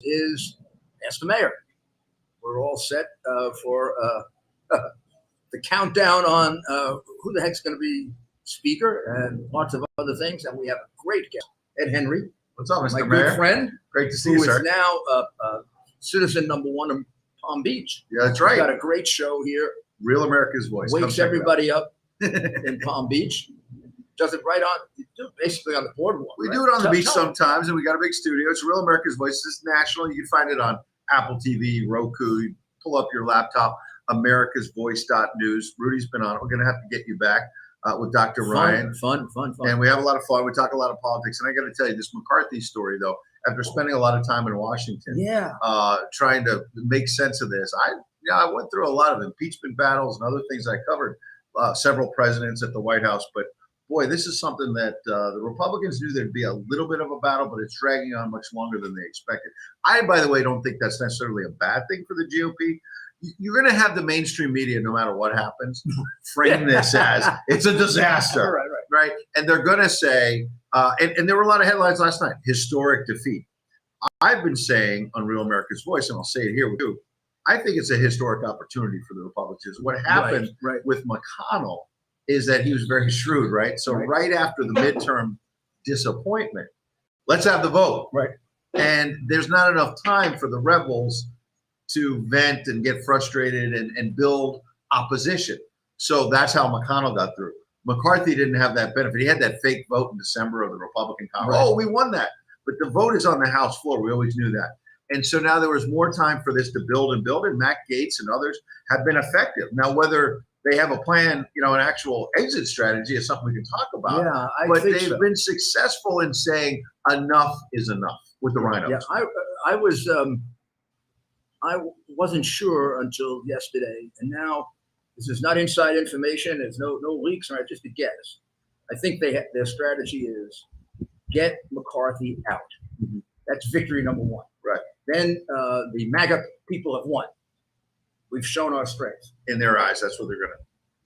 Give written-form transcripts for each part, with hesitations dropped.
is Ask the Mayor. We're all set for the countdown on who the heck's going to be speaker and lots of other things. And we have a great guest, Ed Henry. What's up, Mr. My Mayor? good friend. Great to see you, sir. Who is now citizen number one in Palm Beach. Yeah, that's right. We've got a great show here. Real America's Voice. Wakes everybody up in Palm Beach. Does it right on, you do it basically on the boardwalk. We right? do it on the beach sometimes, and we got a big studio. It's Real America's Voice. It's national. You can find it on Apple TV, Roku. You pull up your laptop, americasvoice.news. Rudy's been on it. We're going to have to get you back with Dr. Ryan. Fun. And we have a lot of fun. We talk a lot of politics. And I got to tell you, this McCarthy story, though, after spending a lot of time in Washington, trying to make sense of this, I went through a lot of impeachment battles and other things. I covered several presidents at the White House, but boy, this is something that the Republicans knew there'd be a little bit of a battle, but it's dragging on much longer than they expected. I, by the way, don't think that's necessarily a bad thing for the GOP. You're going to have the mainstream media, no matter what happens, frame this as it's a disaster, right? And they're going to say, and there were a lot of headlines last night, historic defeat. I've been saying on Real America's Voice, and I'll say it here with you, I think it's a historic opportunity for the Republicans. What happened with McConnell is that he was very shrewd, right? So right after the midterm disappointment, let's have the vote. Right. And there's not enough time for the rebels to vent and get frustrated and build opposition. So that's how McConnell got through. McCarthy didn't have that benefit. He had that fake vote in December of the Republican Congress. Oh, we won that. But the vote is on the House floor. We always knew that. And so now there was more time for this to build and build, and Matt Gaetz and others have been effective. Now, whether they have a plan, an actual exit strategy is something we can talk about. Yeah, but they've been successful in saying enough is enough with the rhinos. Yeah, I wasn't sure until yesterday, and now this is not inside information. There's no leaks, right? Just a guess. I think their strategy is get McCarthy out. Mm-hmm. That's victory number one. Right. Then the MAGA people have won. We've shown our strength. In their eyes, that's what they're going to.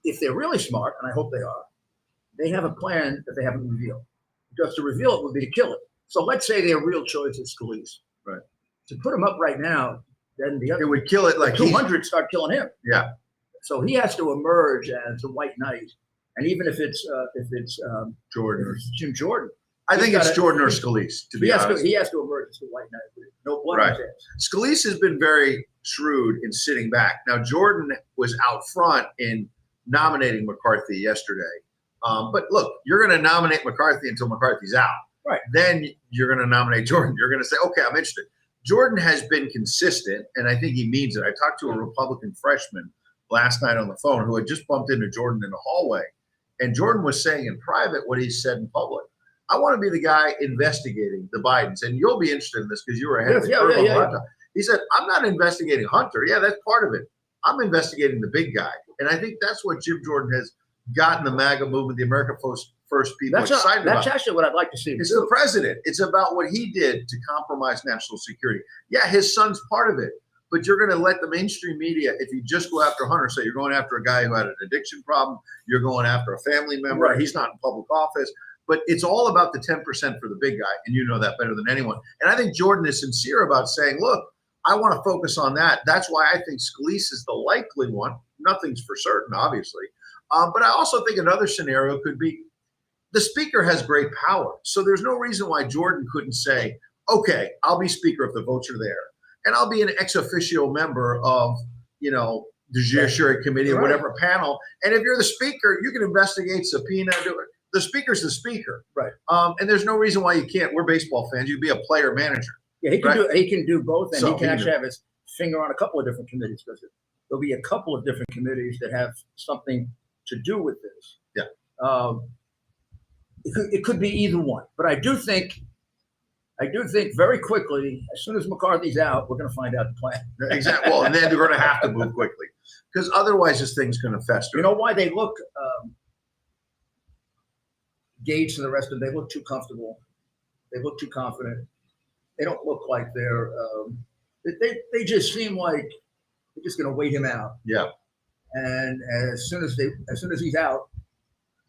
If they're really smart, and I hope they are, they have a plan that they haven't revealed. Because to reveal it would be to kill it. So let's say their real choice is Scalise. Right. To put him up right now, then the other it would kill it like 200 start killing him. Yeah. So he has to emerge as a white knight, and even if it's Jordan or Jim Jordan. I think it's Jordan or Scalise, to be honest. He has to emerge as a white knight. No blood. Right. Scalise has been very shrewd in sitting back. Now, Jordan was out front in nominating McCarthy yesterday. But look, you're going to nominate McCarthy until McCarthy's out. Right. Then you're going to nominate Jordan. You're going to say, okay, I'm interested. Jordan has been consistent, and I think he means it. I talked to a Republican freshman last night on the phone who had just bumped into Jordan in the hallway. And Jordan was saying in private what he said in public. I want to be the guy investigating the Bidens, and you'll be interested in this because you were ahead of the curve. He said, I'm not investigating Hunter. Yeah, that's part of it. I'm investigating the big guy. And I think that's what Jim Jordan has gotten the MAGA movement, the America First people excited about. That's actually what I'd like to see. It's the president. It's about what he did to compromise national security. Yeah, his son's part of it. But you're going to let the mainstream media, if you just go after Hunter, say you're going after a guy who had an addiction problem, you're going after a family member, right. He's not in public office. But it's all about the 10% for the big guy, and you know that better than anyone. And I think Jordan is sincere about saying, look, I want to focus on that. That's why I think Scalise is the likely one. Nothing's for certain, obviously. But I also think another scenario could be the speaker has great power. So there's no reason why Jordan couldn't say, okay, I'll be speaker if the votes are there. And I'll be an ex officio member of, the Judiciary Committee or whatever panel. And if you're the speaker, you can investigate, subpoena, do it. The speaker's the speaker. Right. And there's no reason why you can't. We're baseball fans. You'd be a player manager. Yeah, he can do both. And he can actually have his finger on a couple of different committees because there'll be a couple of different committees that have something to do with this. Yeah. It could be either one. But I do think very quickly, as soon as McCarthy's out, we're going to find out the plan. Exactly. Well, and then they're going to have to move quickly because otherwise this thing's going to fester. You know why they look Gaetz and the rest of them, they look too comfortable. They look too confident. They don't look like they're they just seem like they're just going to wait him out. Yeah. And as soon as he's out,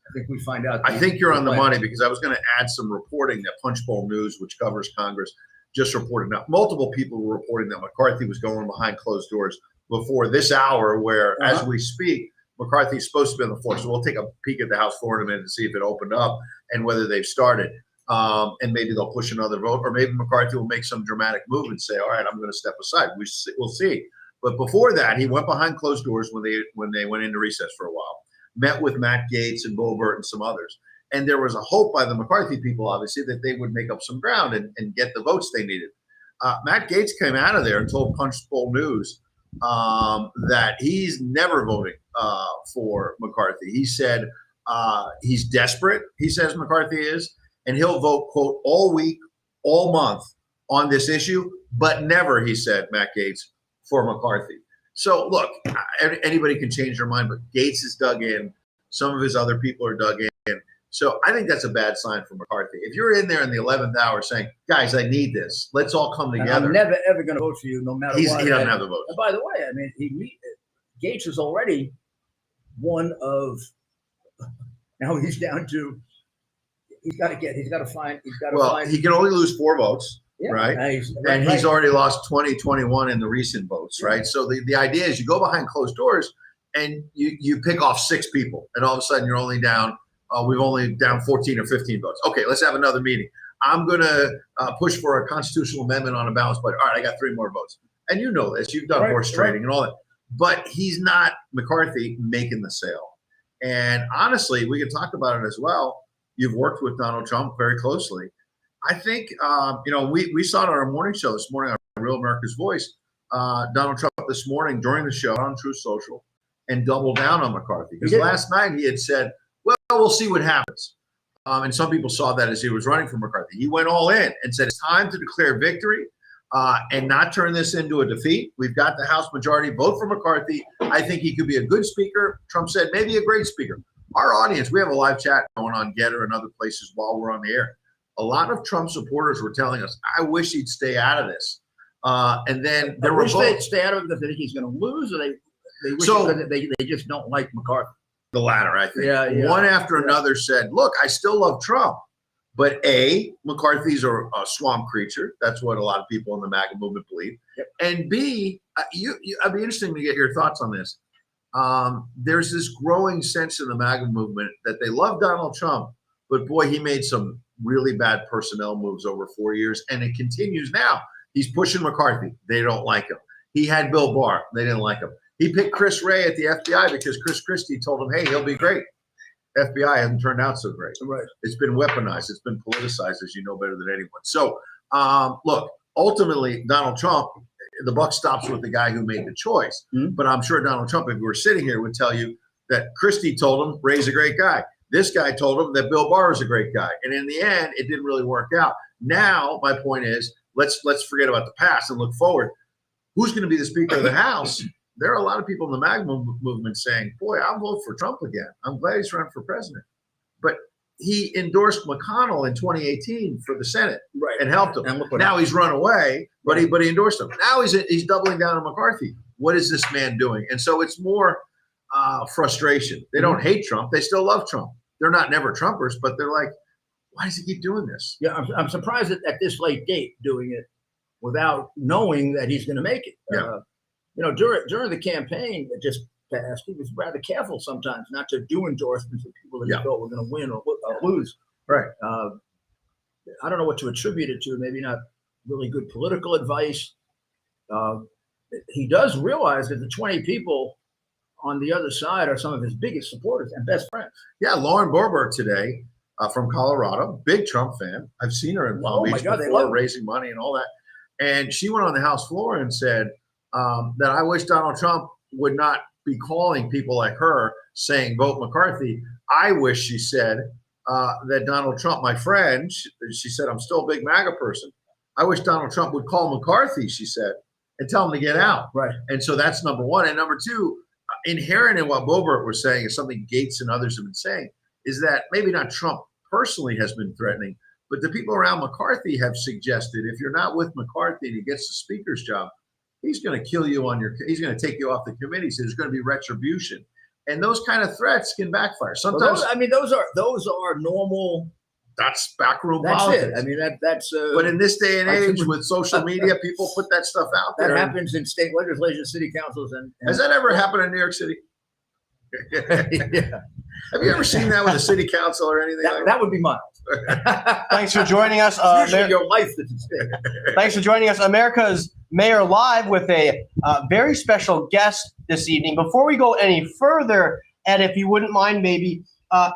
I think we find out. I think you're on the money because I was going to add some reporting that Punchbowl News, which covers Congress, just reported. Now, multiple people were reporting that McCarthy was going behind closed doors before this hour, where as we speak, McCarthy's supposed to be on the floor. So we'll take a peek at the House floor in a minute to see if it opened up and whether they've started. And maybe they'll push another vote, or maybe McCarthy will make some dramatic move and say, all right, I'm going to step aside. We'll see. But before that, he went behind closed doors when they went into recess for a while, met with Matt Gaetz and Boebert and some others. And there was a hope by the McCarthy people, obviously, that they would make up some ground and get the votes they needed. Matt Gaetz came out of there and told Punchbowl News that he's never voting for McCarthy. He said he's desperate, he says McCarthy is, and he'll vote, quote, all week, all month on this issue, but never, he said, Matt Gaetz, for McCarthy. So, look, anybody can change their mind, but Gaetz is dug in. Some of his other people are dug in. So I think that's a bad sign for McCarthy. If you're in there in the 11th hour saying, guys, I need this, let's all come together. I'm never, ever going to vote for you no matter what. He doesn't have the votes. And by the way, I mean, Gaetz is already one of, now he's down to, he's got to find. He can only lose 4 votes, right? And he's already lost 2021 in the recent votes, right? So the idea is you go behind closed doors and you pick off 6 people, and all of a sudden you're only down, we've only down 14 or 15 votes. Okay, let's have another meeting. I'm going to push for a constitutional amendment on a balanced budget. All right, I got 3 more votes. And you know this. You've done horse trading and all that. But he's not, McCarthy, making the sale. And honestly, we can talk about it as well. You've worked with Donald Trump very closely. I think, we saw it on our morning show this morning on Real America's Voice. Donald Trump this morning during the show on Truth Social and doubled down on McCarthy. Because last night he had said, well, we'll see what happens. And some people saw that as he was running for McCarthy. He went all in and said, it's time to declare victory and not turn this into a defeat. We've got the House majority. Vote for McCarthy. I think he could be a good speaker. Trump said maybe a great speaker. Our audience, we have a live chat going on Getter and other places while we're on the air. A lot of Trump supporters were telling us, I wish he'd stay out of this. And then there were they'd stay out of it because they think he's going to lose, or they just don't like McCarthy. The latter, I think. Yeah. One after another said, look, I still love Trump. But A, McCarthy's a swamp creature. That's what a lot of people in the MAGA movement believe. Yep. And B, I'd be interesting to get your thoughts on this. There's this growing sense in the MAGA movement that they love Donald Trump, but boy, he made some really bad personnel moves over 4 years, and it continues now. He's pushing McCarthy. They don't like him. He had Bill Barr. They didn't like him. He picked Chris Wray at the FBI because Chris Christie told him, hey, he'll be great. FBI hasn't turned out so great. Right. It's been weaponized. It's been politicized, as you know better than anyone. So, look, ultimately, Donald Trump, the buck stops with the guy who made the choice. Mm-hmm. But I'm sure Donald Trump, if we were sitting here, would tell you that Christie told him Ray's a great guy. This guy told him that Bill Barr is a great guy. And in the end, it didn't really work out. Now, my point is, let's forget about the past and look forward. Who's going to be the Speaker of the House? There are a lot of people in the MAGA movement saying, boy, I'll vote for Trump again. I'm glad he's running for president. But he endorsed McConnell in 2018 for the Senate and helped him. And now he's run away, but he endorsed him. Now he's doubling down on McCarthy. What is this man doing? And so it's more frustration. They don't hate Trump. They still love Trump. They're not never Trumpers, but they're like, why does he keep doing this? Yeah, I'm surprised at this late date doing it without knowing that he's going to make it. Yeah. During the campaign that just passed, he was rather careful sometimes not to do endorsements of people that he thought were going to win or lose. Right. I don't know what to attribute it to. Maybe not really good political advice. He does realize that the 20 people on the other side are some of his biggest supporters and best friends. Yeah, Lauren Boebert today from Colorado, big Trump fan. I've seen her in Palm Beach before, raising money and all that. And she went on the House floor and said that I wish Donald Trump would not be calling people like her saying vote McCarthy. I wish, she said, that Donald Trump, my friend, she said, I'm still a big MAGA person. I wish Donald Trump would call McCarthy, she said, and tell him to get out. Right. And so that's number one. And number two, inherent in what Boebert was saying is something Gaetz and others have been saying, is that maybe not Trump personally has been threatening, but the people around McCarthy have suggested if you're not with McCarthy and he gets the speaker's job, he's going to kill you he's going to take you off the committee. So there's going to be retribution. And those kind of threats can backfire. Sometimes those are normal that's backroom That's politics. it. I mean, that's. But in this day and I age, think- with social media, people put that stuff out that there. happens in state legislatures, city councils, and Has that ever happened in New York City? yeah. Have you ever seen that with a city council or anything like that? That would be mild. Thanks for joining us. It's usually your life that's at stake. Thanks for joining us, America's Mayor Live, with a very special guest this evening. Before we go any further, Ed, if you wouldn't mind maybe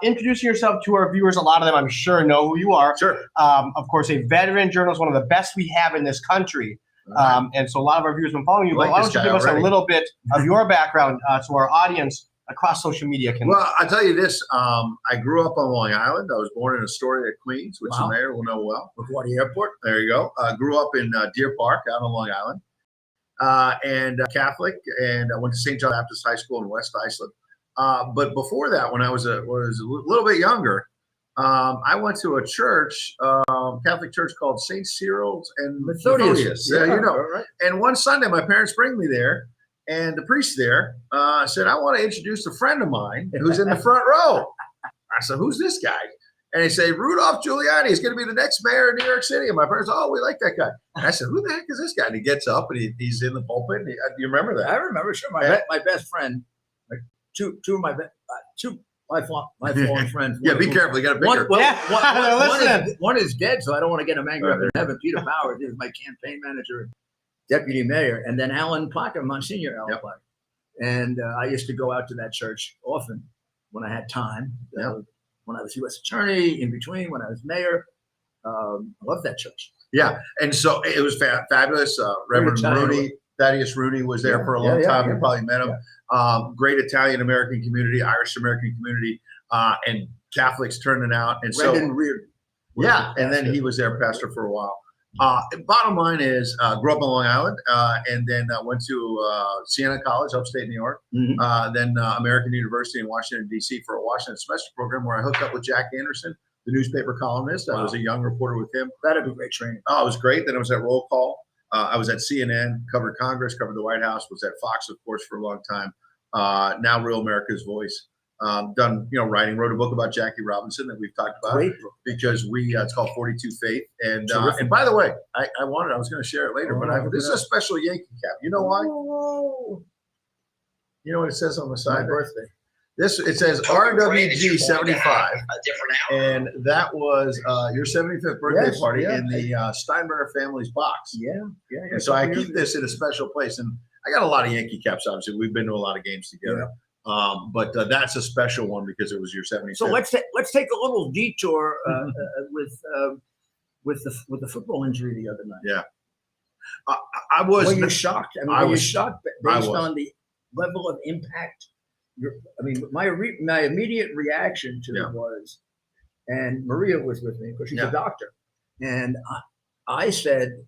introducing yourself to our viewers. A lot of them, I'm sure, know who you are. Sure. Of course, a veteran journalist, one of the best we have in this country. And so a lot of our viewers have been following you. But why don't you give us a little bit of your background so our audience across social media can. Well, I'll tell you this. I grew up on Long Island. I was born in Astoria, Queens, which the mayor will know well. LaGuardia Airport. There you go. Grew up in Deer Park out on Long Island. And Catholic, and I went to St. John Baptist High School in West Islip. But before that, when I was a little bit younger, I went to a church, Catholic church called St. Cyril's and Methodius. Yeah, you know. Right. And one Sunday, my parents bring me there, and the priest there said, "I want to introduce a friend of mine who's in the front row." I said, "Who's this guy?" And they say, "Rudolph Giuliani is going to be the next mayor of New York City." And my parents, "Oh, we like that guy." And I said, "Who the heck is this guy?" And he gets up and he's in the pulpit. And you remember that? I remember. Sure, my best friend, like two of my lifelong friends. Yeah, be careful. You got a bigger. One is dead, so I don't want to get him angry up in heaven. Peter Powers, he was my campaign manager, and deputy mayor, and then Alan Placker, Monsignor Alan Placker. And I used to go out to that church often when I had time. When I was U.S. attorney, in between, when I was mayor. I loved that church. Yeah, and so it was fabulous. Reverend Thaddeus Rudy was there for a long time. You probably met him. Great Italian American community, Irish American community, and Catholics turning out. And Brendan Reardon. And then he was their pastor for a while. Bottom line is, grew up on Long Island, and then went to Siena College, upstate New York. Mm-hmm. Then American University in Washington, D.C. for a Washington semester program where I hooked up with Jack Anderson, the newspaper columnist. I was a young reporter with him. That'd be great training. Oh, it was great. Then I was at Roll Call. I was at CNN, covered Congress, covered the White House, was at Fox, of course, for a long time. Now Real America's Voice. Done, wrote a book about Jackie Robinson that we've talked about. Great book. Because it's called 42 Faith. And by the way, I was going to share it later, but this is a special Yankee cap. You know why? Oh. You know what it says on the side? My birthday. It says RWG 75, and that was your 75th birthday party in the Steinbrenner family's box. Yeah. And so I keep this in a special place, and I got a lot of Yankee caps. Obviously, we've been to a lot of games together. But that's a special one because it was your 75th. So let's take a little detour with the football injury the other night. Yeah, I was. Were you shocked? I was shocked based on the level of impact. My immediate reaction to it was, and Maria was with me because she's a doctor, and I said,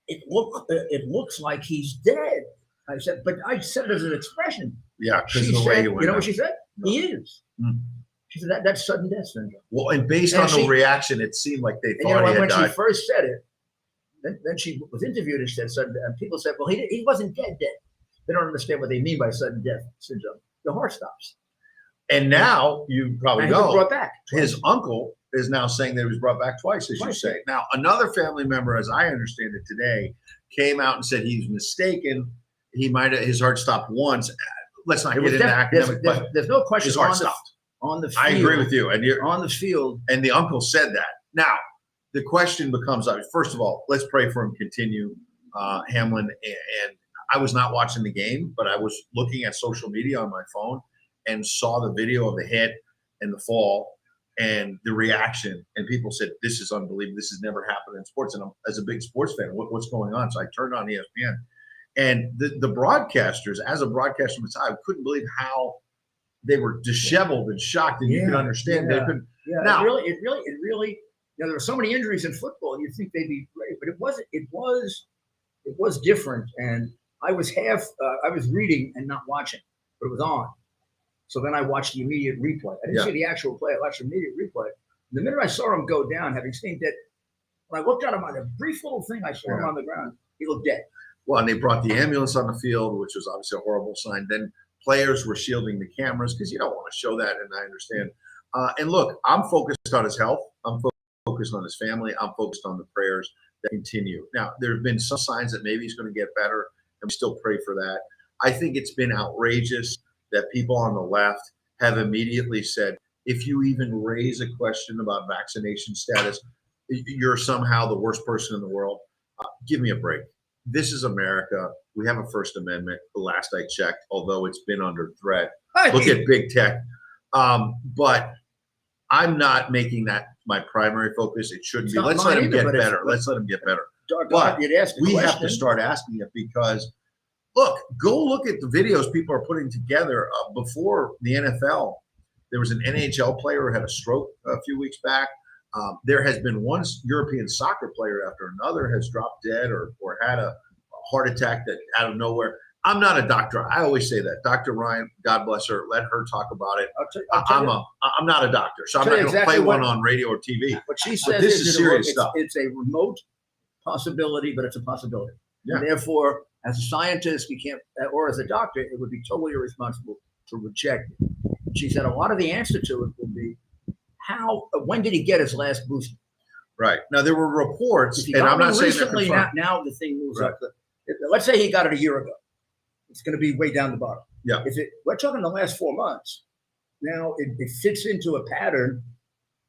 it looks like he's dead. I said, but I said it as an expression. Yeah, she said, you know what she said? No. He is. She said that's sudden death syndrome. Well, and based on the reaction, it seemed like they thought he had died. When she first said it, then she was interviewed and she said sudden death. And people said, well, he wasn't dead. They don't understand what they mean by sudden death syndrome. The heart stops. And now you probably know he was brought back. His uncle is now saying that he was brought back twice, as you say. Now, another family member, as I understand it today, came out and said he's mistaken. He might have his heart stopped once. Let's not get into academic. There's no question. His heart stopped. On the field, I agree with you. And you're on the field. And the uncle said that. Now, the question becomes: first of all, let's pray for him. Continue, Hamlin. And I was not watching the game, but I was looking at social media on my phone and saw the video of the hit and the fall and the reaction. And people said, "This is unbelievable. This has never happened in sports." And I'm, as a big sports fan, what's going on? So I turned on ESPN. And the broadcasters, as a broadcaster, I couldn't believe how they were disheveled and shocked, and you can understand they couldn't. Yeah, now, it really. There were so many injuries in football. You'd think they'd be great, but it wasn't. It was different. And I was I was reading and not watching, but it was on. So then I watched the immediate replay. I didn't see the actual play. I watched the immediate replay. And the minute I saw him go down, having seen that, when I looked at him on a brief little thing, I saw him on the ground. He looked dead. Well, and they brought the ambulance on the field, which was obviously a horrible sign. Then players were shielding the cameras because you don't want to show that, and I understand. And look, I'm focused on his health. I'm focused on his family. I'm focused on the prayers that continue. Now, there have been some signs that maybe he's going to get better, and we still pray for that. I think it's been outrageous that people on the left have immediately said, if you even raise a question about vaccination status, you're somehow the worst person in the world. Give me a break. This is America. We have a First Amendment, the last I checked, although it's been under threat. Look at big tech. But I'm not making that my primary focus. It shouldn't be. Let's let him get better. Let's let him get better. But we have to start asking it because, look, go look at the videos people are putting together before the NFL. There was an NHL player who had a stroke a few weeks back. There has been one European soccer player after another has dropped dead or had a heart attack that out of nowhere. I'm not a doctor. I always say that. Dr. Ryan, God bless her, let her talk about it. I'm not a doctor, so I'm not going to play one on radio or TV. What she says this is serious stuff. It's a remote possibility, but it's a possibility. Yeah. And therefore, as a scientist, you can't, or as a doctor, it would be totally irresponsible to reject it. She said a lot of the answer to it will be when did he get his last booster? Right. Now, there were reports, and I'm not saying recently, now the thing moves up. Let's say he got it a year ago. It's going to be way down the bottom. Yeah. We're talking the last 4 months. Now it fits into a pattern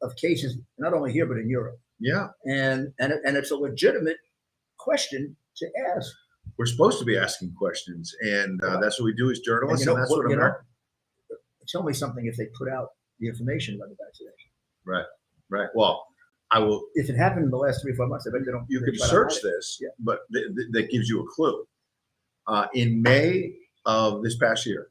of cases, not only here, but in Europe. Yeah. And it's a legitimate question to ask. We're supposed to be asking questions, and that's what we do as journalists, and that's what America. Tell me something if they put out the information about the vaccination. Right. Well, I will. If it happened in the last 3 or 4 months, I bet they don't. You can search this, but that gives you a clue. In May of this past year,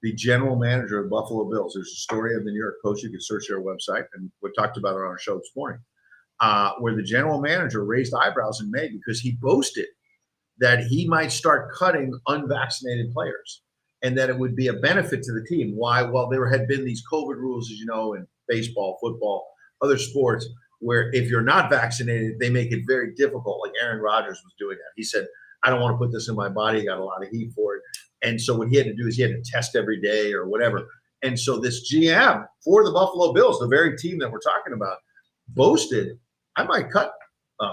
the general manager of Buffalo Bills, there's a story of the New York Post, you can search their website, and we talked about it on our show this morning, where the general manager raised eyebrows in May because he boasted that he might start cutting unvaccinated players and that it would be a benefit to the team. Why? Well, there had been these COVID rules, as you know, in baseball, football, other sports, where if you're not vaccinated, they make it very difficult, like Aaron Rodgers was doing that. He said, I don't want to put this in my body. He got a lot of heat for it. And so what he had to do is he had to test every day or whatever. And so this GM for the Buffalo Bills, the very team that we're talking about, boasted, I might cut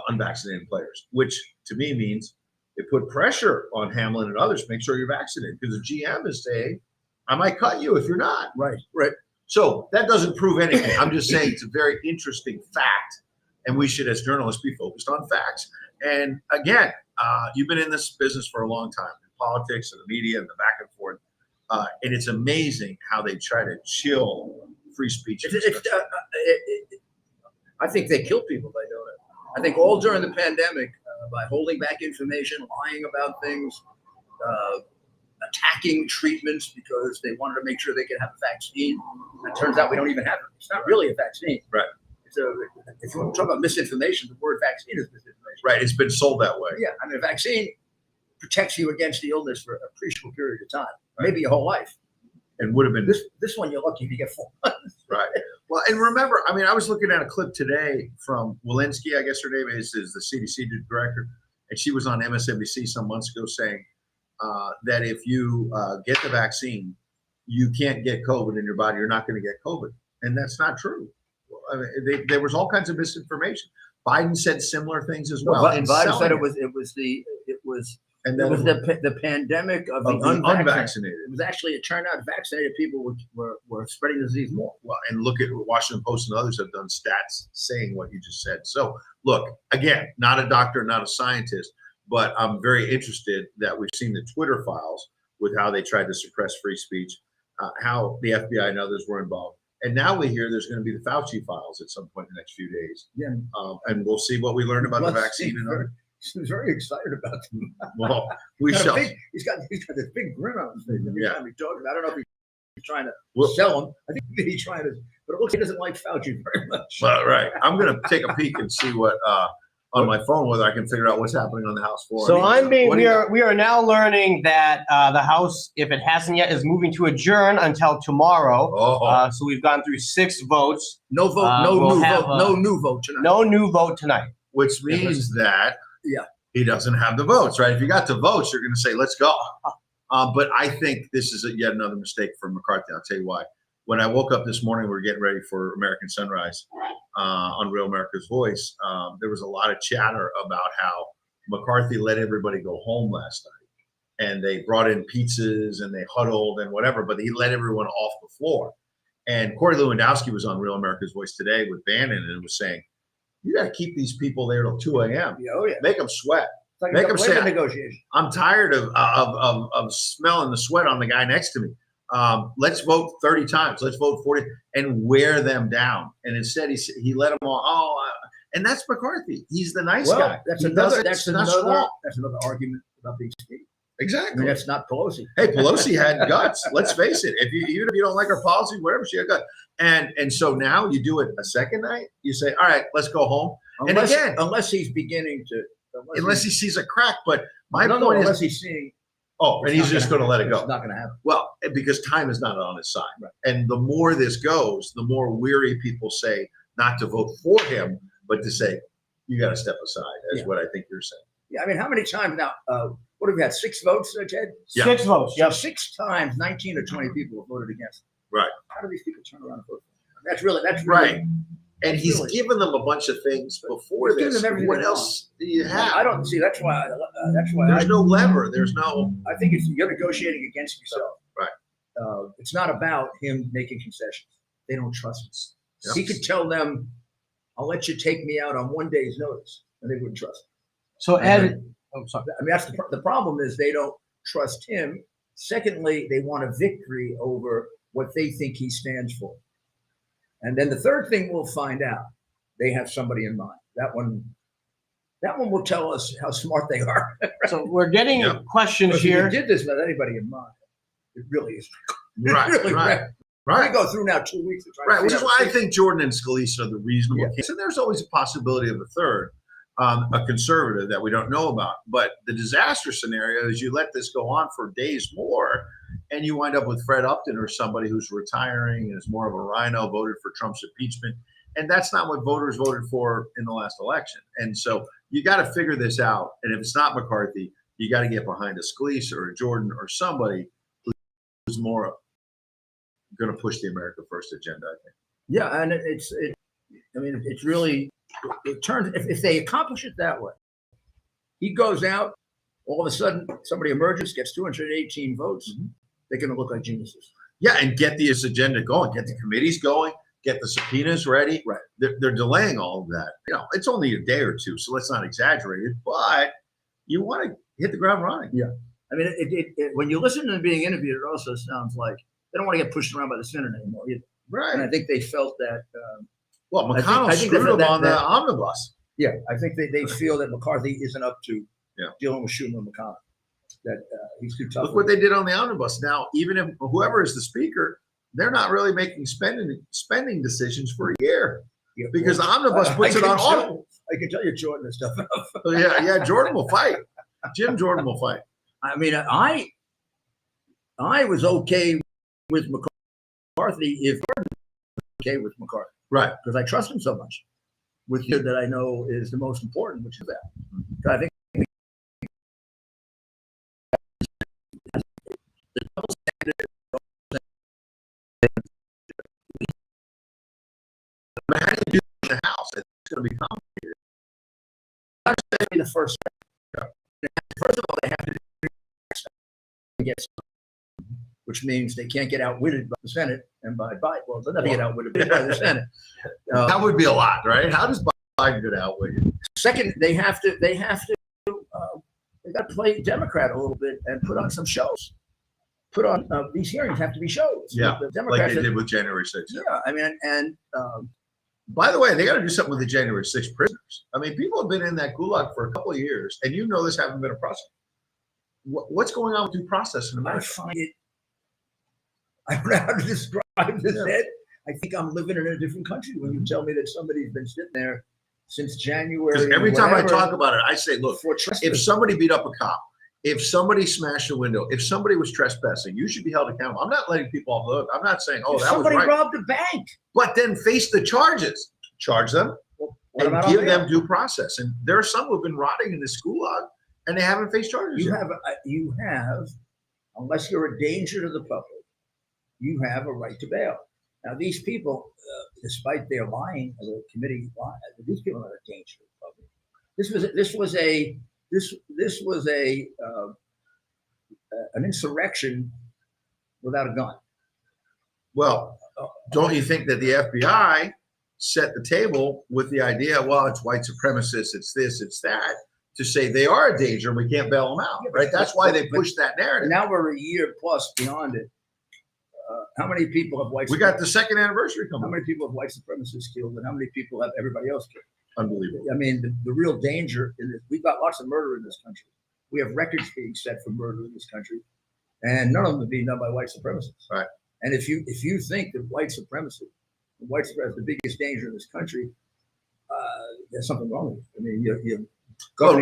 unvaccinated players, which to me means it put pressure on Hamlin and others to make sure you're vaccinated, because the GM is saying, I might cut you if you're not. Right. So that doesn't prove anything. I'm just saying it's a very interesting fact, and we should, as journalists, be focused on facts. And again, you've been in this business for a long time, in politics and the media and the back and forth, and it's amazing how they try to chill free speech. I think they kill people by doing it. I think all during the pandemic, by holding back information, lying about things, attacking treatments because they wanted to make sure they could have a vaccine. It turns out we don't even have it. It's not really a vaccine. Right. If you want to talk about misinformation, the word vaccine is misinformation. Right. It's been sold that way. Yeah. I mean, a vaccine protects you against the illness for an appreciable period of time, maybe your whole life. And would have been this one, you're lucky if you get 4 months. Right. Well, and remember, I mean, I was looking at a clip today from Walensky, I guess her name is the CDC director, and she was on MSNBC some months ago saying that if you get the vaccine, you can't get COVID in your body. You're not going to get COVID, and that's not true. I mean, there was all kinds of misinformation. Biden said similar things as well. And Biden said it was the pandemic of the unvaccinated. It was actually, it turned out vaccinated people were spreading the disease more. Well, and look at what Washington Post and others have done stats saying what you just said. So look, again, not a doctor, not a scientist, but I'm very interested that we've seen the Twitter files with how they tried to suppress free speech, how the FBI and others were involved. And now we hear there's going to be the Fauci files at some point in the next few days. Yeah. And we'll see what we learn about the vaccine and other. He's very excited about them. Well, we shall. He's got this big grin on his face every time he talks. I don't know if he's trying to sell him. I think maybe he's trying to, but it looks like he doesn't like Fauci very much. Well, right. I'm going to take a peek and see what on my phone whether I can figure out what's happening on the House floor. So we are now learning that the House, if it hasn't yet, is moving to adjourn until tomorrow. So we've gone through 6 votes. No vote, no new vote tonight. No new vote tonight. Which means that he doesn't have the votes, right? If you got the votes, you're going to say, let's go. But I think this is yet another mistake from McCarthy. I'll tell you why. when I woke up this morning, we were getting ready for American Sunrise on Real America's Voice. There was a lot of chatter about how McCarthy let everybody go home last night, and they brought in pizzas and they huddled and whatever, but he let everyone off the floor. And Corey Lewandowski was on Real America's Voice today with Bannon and was saying, you got to keep these people there till 2 a.m. Yeah, oh yeah. Make them sweat. Like Make them say, negotiation. I'm tired of smelling the sweat on the guy next to me. Let's vote 30 times. Let's vote 40 and wear them down. And instead, he let them all. And that's McCarthy. He's the nice guy. That's another argument about being skinny. Exactly. I mean, that's not Pelosi. Hey, Pelosi had guts. Let's face it. Even if you don't like her policy, whatever, she had guts. And so now you do it a second night. You say, all right, let's go home. Unless he's beginning to. Unless he sees a crack. But my point is, unless he's seeing. Oh, and he's just going to let it go. It's not going to happen. Well, because time is not on his side. Right. And the more this goes, the more weary people say not to vote for him, but to say, you got to step aside, is what I think you're saying. Yeah, I mean, how many times now? What have we had? 6 votes, Ted? Yeah. 6 votes. Yeah, 6 times, 19 or 20 people have voted against him. Right. How do these people turn around and vote for him? That's really right. And he's given them a bunch of things before this. What else do you have? I don't see. That's why. There's no lever. There's no. I think you're negotiating against yourself. Right. It's not about him making concessions. They don't trust us. Yep. He could tell them, "I'll let you take me out on 1 day's notice," and they wouldn't trust him. So Ed, I'm sorry. I mean, that's the problem is they don't trust him. Secondly, they want a victory over what they think he stands for. And then the third thing we'll find out, they have somebody in mind. That one will tell us how smart they are. So we're getting questions here. If you did this without anybody in mind, it really is. Right, really right. We go through now 2 weeks. Which is why I think Jordan and Scalise are the reasonable case. And there's always a possibility of a third, a conservative that we don't know about. But the disaster scenario is you let this go on for days more, and you wind up with Fred Upton or somebody who's retiring and is more of a rhino, voted for Trump's impeachment. And that's not what voters voted for in the last election. And so you got to figure this out. And if it's not McCarthy, you got to get behind a Scalise or a Jordan or somebody who's more going to push the America First agenda, I think. Yeah, and it's really, it turns, if they accomplish it that way, he goes out, all of a sudden somebody emerges, gets 218 votes, they're going to look like geniuses. Yeah, and get this agenda going, get the committees going, get the subpoenas ready. Right. They're delaying all of that. It's only a day or two, so let's not exaggerate it, but you want to hit the ground running. Yeah. I mean, when you listen to them being interviewed, it also sounds like they don't want to get pushed around by the Senate anymore either. Right. And I think they felt that. Well, McConnell screwed them on the omnibus. Yeah, I think they feel that McCarthy isn't up to dealing with Schumer and McConnell. That he's too tough. Look what they did on the omnibus. Now, even if whoever is the speaker, they're not really making spending decisions for a year because the omnibus puts it on all. I can tell you Jordan and stuff. Yeah, Jordan will fight. Jim Jordan will fight. I mean, I was okay with McCarthy if Jordan was okay with McCarthy. Right. Because I trust him so much with you that I know is the most important, which is that. I think the double standard. But how do you do it in the House? It's going to be complicated. That's going to be the first step. First of all, they have to get something, which means they can't get outwitted by the Senate and by Biden. Well, they'll never get outwitted by the Senate. That would be a lot, right? How does Biden get outwitted? Second, they got to play Democrat a little bit and put on some shows. Put on these hearings have to be shows. Yeah, the Democrats like they did with January 6th. Yeah, I mean, and by the way, they got to do something with the January 6th prisoners. I mean, people have been in that gulag for a couple of years, and this haven't been a process. What's going on with due process in America? I find it. I don't know how to describe this. Ed. I think I'm living in a different country when you tell me that somebody's been sitting there since January. Because every time I talk about it, I say, look, if somebody beat up a cop, if somebody smashed a window, if somebody was trespassing, you should be held accountable. I'm not letting people off the hook. I'm not saying, that was right. Somebody robbed a bank. But then face the charges. Charge them and give them due process. And there are some who have been rotting in this gulag and they haven't faced charges. You have, unless you're a danger to the public, you have a right to bail. Now, these people, despite their lying, the committee lying, these people are a danger to the public. This was an insurrection without a gun. Well, don't you think that the FBI set the table with the idea, well, it's white supremacists, it's this, it's that, to say they are a danger and we can't bail them out, right? That's why they pushed that narrative. Now we're a year plus beyond it. How many people have white? We got the second anniversary coming. How many people have white supremacists killed, and how many people have everybody else killed? Unbelievable. I mean, the real danger in this, we've got lots of murder in this country. We have records being set for murder in this country, and none of them are being done by white supremacists. Right. And if you think that white supremacy is the biggest danger in this country, there's something wrong with it. I mean,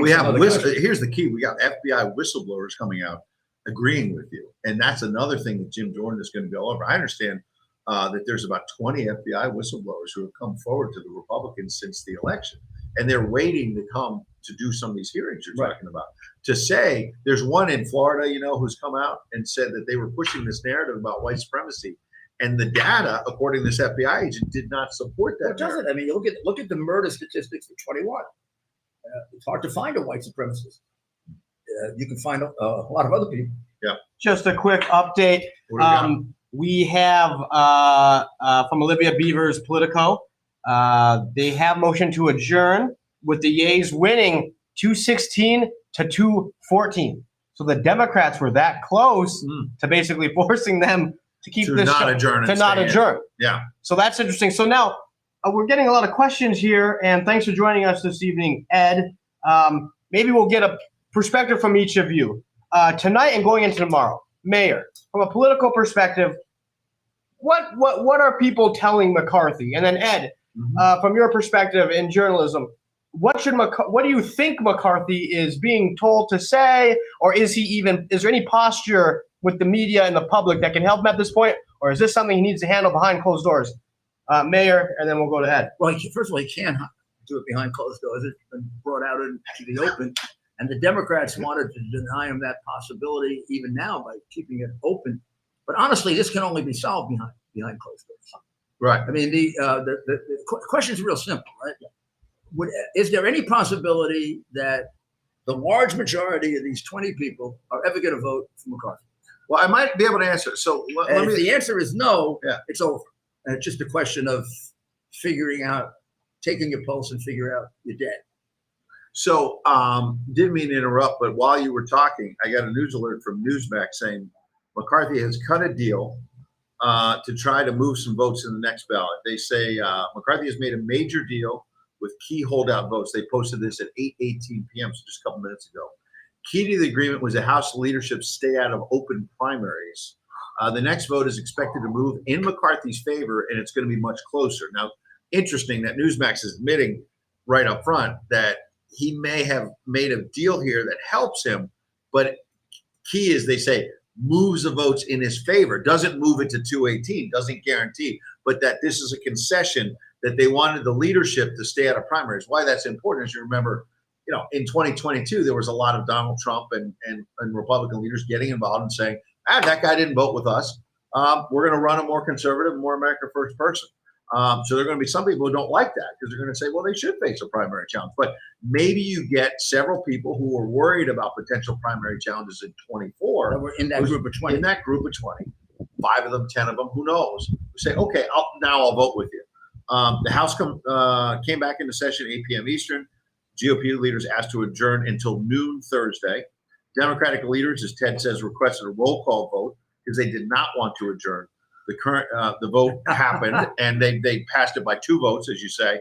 we have here's the key: we got FBI whistleblowers coming out agreeing with you, and that's another thing that Jim Jordan is going to go over. I understand that there's about 20 FBI whistleblowers who have come forward to the Republicans since the election, and they're waiting to come to do some of these hearings you're talking about. To say there's one in Florida, who's come out and said that they were pushing this narrative about white supremacy, and the data, according to this FBI agent, did not support that. It doesn't. I mean, look at the murder statistics for 21. It's hard to find a white supremacist. You can find a lot of other people. Yeah. Just a quick update. We have from Olivia Beaver's Politico. They have motion to adjourn with the yeas winning 216 to 214. So the Democrats were that close to basically forcing them to keep this not adjourn. Yeah. So that's interesting. So now we're getting a lot of questions here, and thanks for joining us this evening, Ed. Maybe we'll get a perspective from each of you tonight and going into tomorrow. Mayor, from a political perspective, what are people telling McCarthy? And then Ed, from your perspective in journalism, what do you think McCarthy is being told to say, or is there any posture with the media and the public that can help him at this point, or is this something he needs to handle behind closed doors? Mayor, and then we'll go to Ed. Well, first of all, he can't do it behind closed doors. It's been brought out into the open, and the Democrats wanted to deny him that possibility even now by keeping it open. But honestly, this can only be solved behind closed doors. Right. I mean, the question is real simple, right? Is there any possibility that the large majority of these 20 people are ever going to vote for McCarthy? Well, I might be able to answer. So if the answer is no, yeah, it's over. And it's just a question of taking your pulse and figure out you're dead. So didn't mean to interrupt, but while you were talking, I got a news alert from Newsmax saying McCarthy has cut a deal to try to move some votes in the next ballot. They say McCarthy has made a major deal with key holdout votes. They posted this at 8:18 p.m., so just a couple minutes ago. Key to the agreement was the House leadership stay out of open primaries. The next vote is expected to move in McCarthy's favor, and it's going to be much closer. Now, interesting that Newsmax is admitting right up front that he may have made a deal here that helps him, but key is they say moves the votes in his favor, doesn't move it to 218, doesn't guarantee, but that this is a concession that they wanted the leadership to stay out of primaries. Why that's important is you remember, in 2022, there was a lot of Donald Trump and Republican leaders getting involved and saying, that guy didn't vote with us. We're going to run a more conservative, more America First person. So there are going to be some people who don't like that because they're going to say, well, they should face a primary challenge. But maybe you get several people who are worried about potential primary challenges in 24. We're in that group of 20. In that group of 20. 5 of them, 10 of them, who knows? Who say, okay, I'll vote with you. The House came back into session 8 p.m. Eastern. GOP leaders asked to adjourn until noon Thursday. Democratic leaders, as Ted says, requested a roll call vote because they did not want to adjourn. The vote happened, and they passed it by 2 votes, as you say.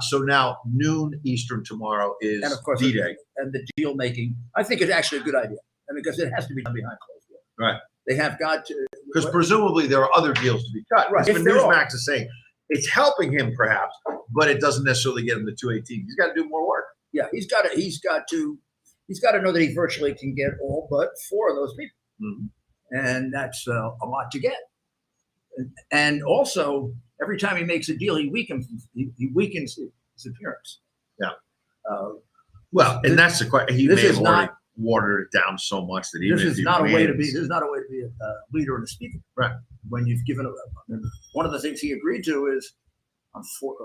So now noon Eastern tomorrow is D-Day. And the deal making, I think, is actually a good idea. I mean, because it has to be done behind closed doors. Right. They have got to. Because presumably there are other deals to be cut. Right. But Newsmax is saying it's helping him perhaps, but it doesn't necessarily get him to 218. He's got to do more work. Yeah, he's got to know that he virtually can get all but 4 of those people. Mm-hmm. And that's a lot to get. And also, every time he makes a deal, he weakens his appearance. Yeah. Well, and that's the question. watered it down so much that even This if is he not a way to be. wins- This is not a way to be a leader and a speaker. Right. When you've given one of the things he agreed to is on four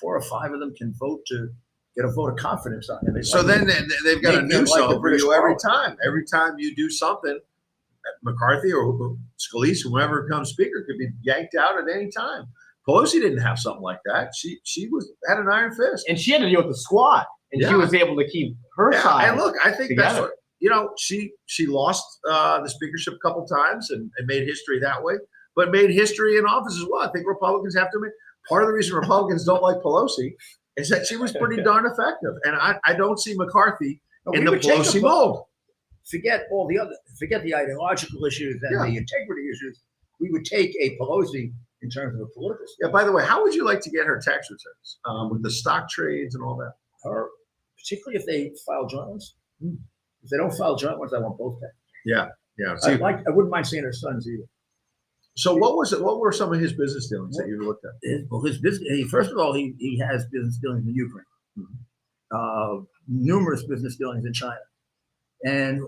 or five of them can vote to get a vote of confidence on him. So then they've got a Make them noose like the over British you every Parliament. time. Every time you do something, McCarthy or Scalise, whoever becomes speaker, could be yanked out at any time. Pelosi didn't have something like that. She had an iron fist. And she had to deal with the squad, and she Yeah. was able to keep her side. And look, I think that's together. what she lost the speakership a couple times and made history that way, but made history in office as well. I think Republicans have to make part of the reason Republicans don't like Pelosi is that she was pretty darn effective, and I don't see McCarthy in the Pelosi mold. Forget the ideological issues and the integrity issues. We would take a Pelosi in terms of a political. Yeah. By the way, how would you like to get her tax returns with the stock trades and all that? Or particularly if they file joint ones. If they don't file joint ones, I want both taxes. Yeah. See, I wouldn't mind seeing her sons either. so what were some of his business dealings that you looked at? His business. First of all, he has business dealings in Ukraine. Numerous business dealings in China, and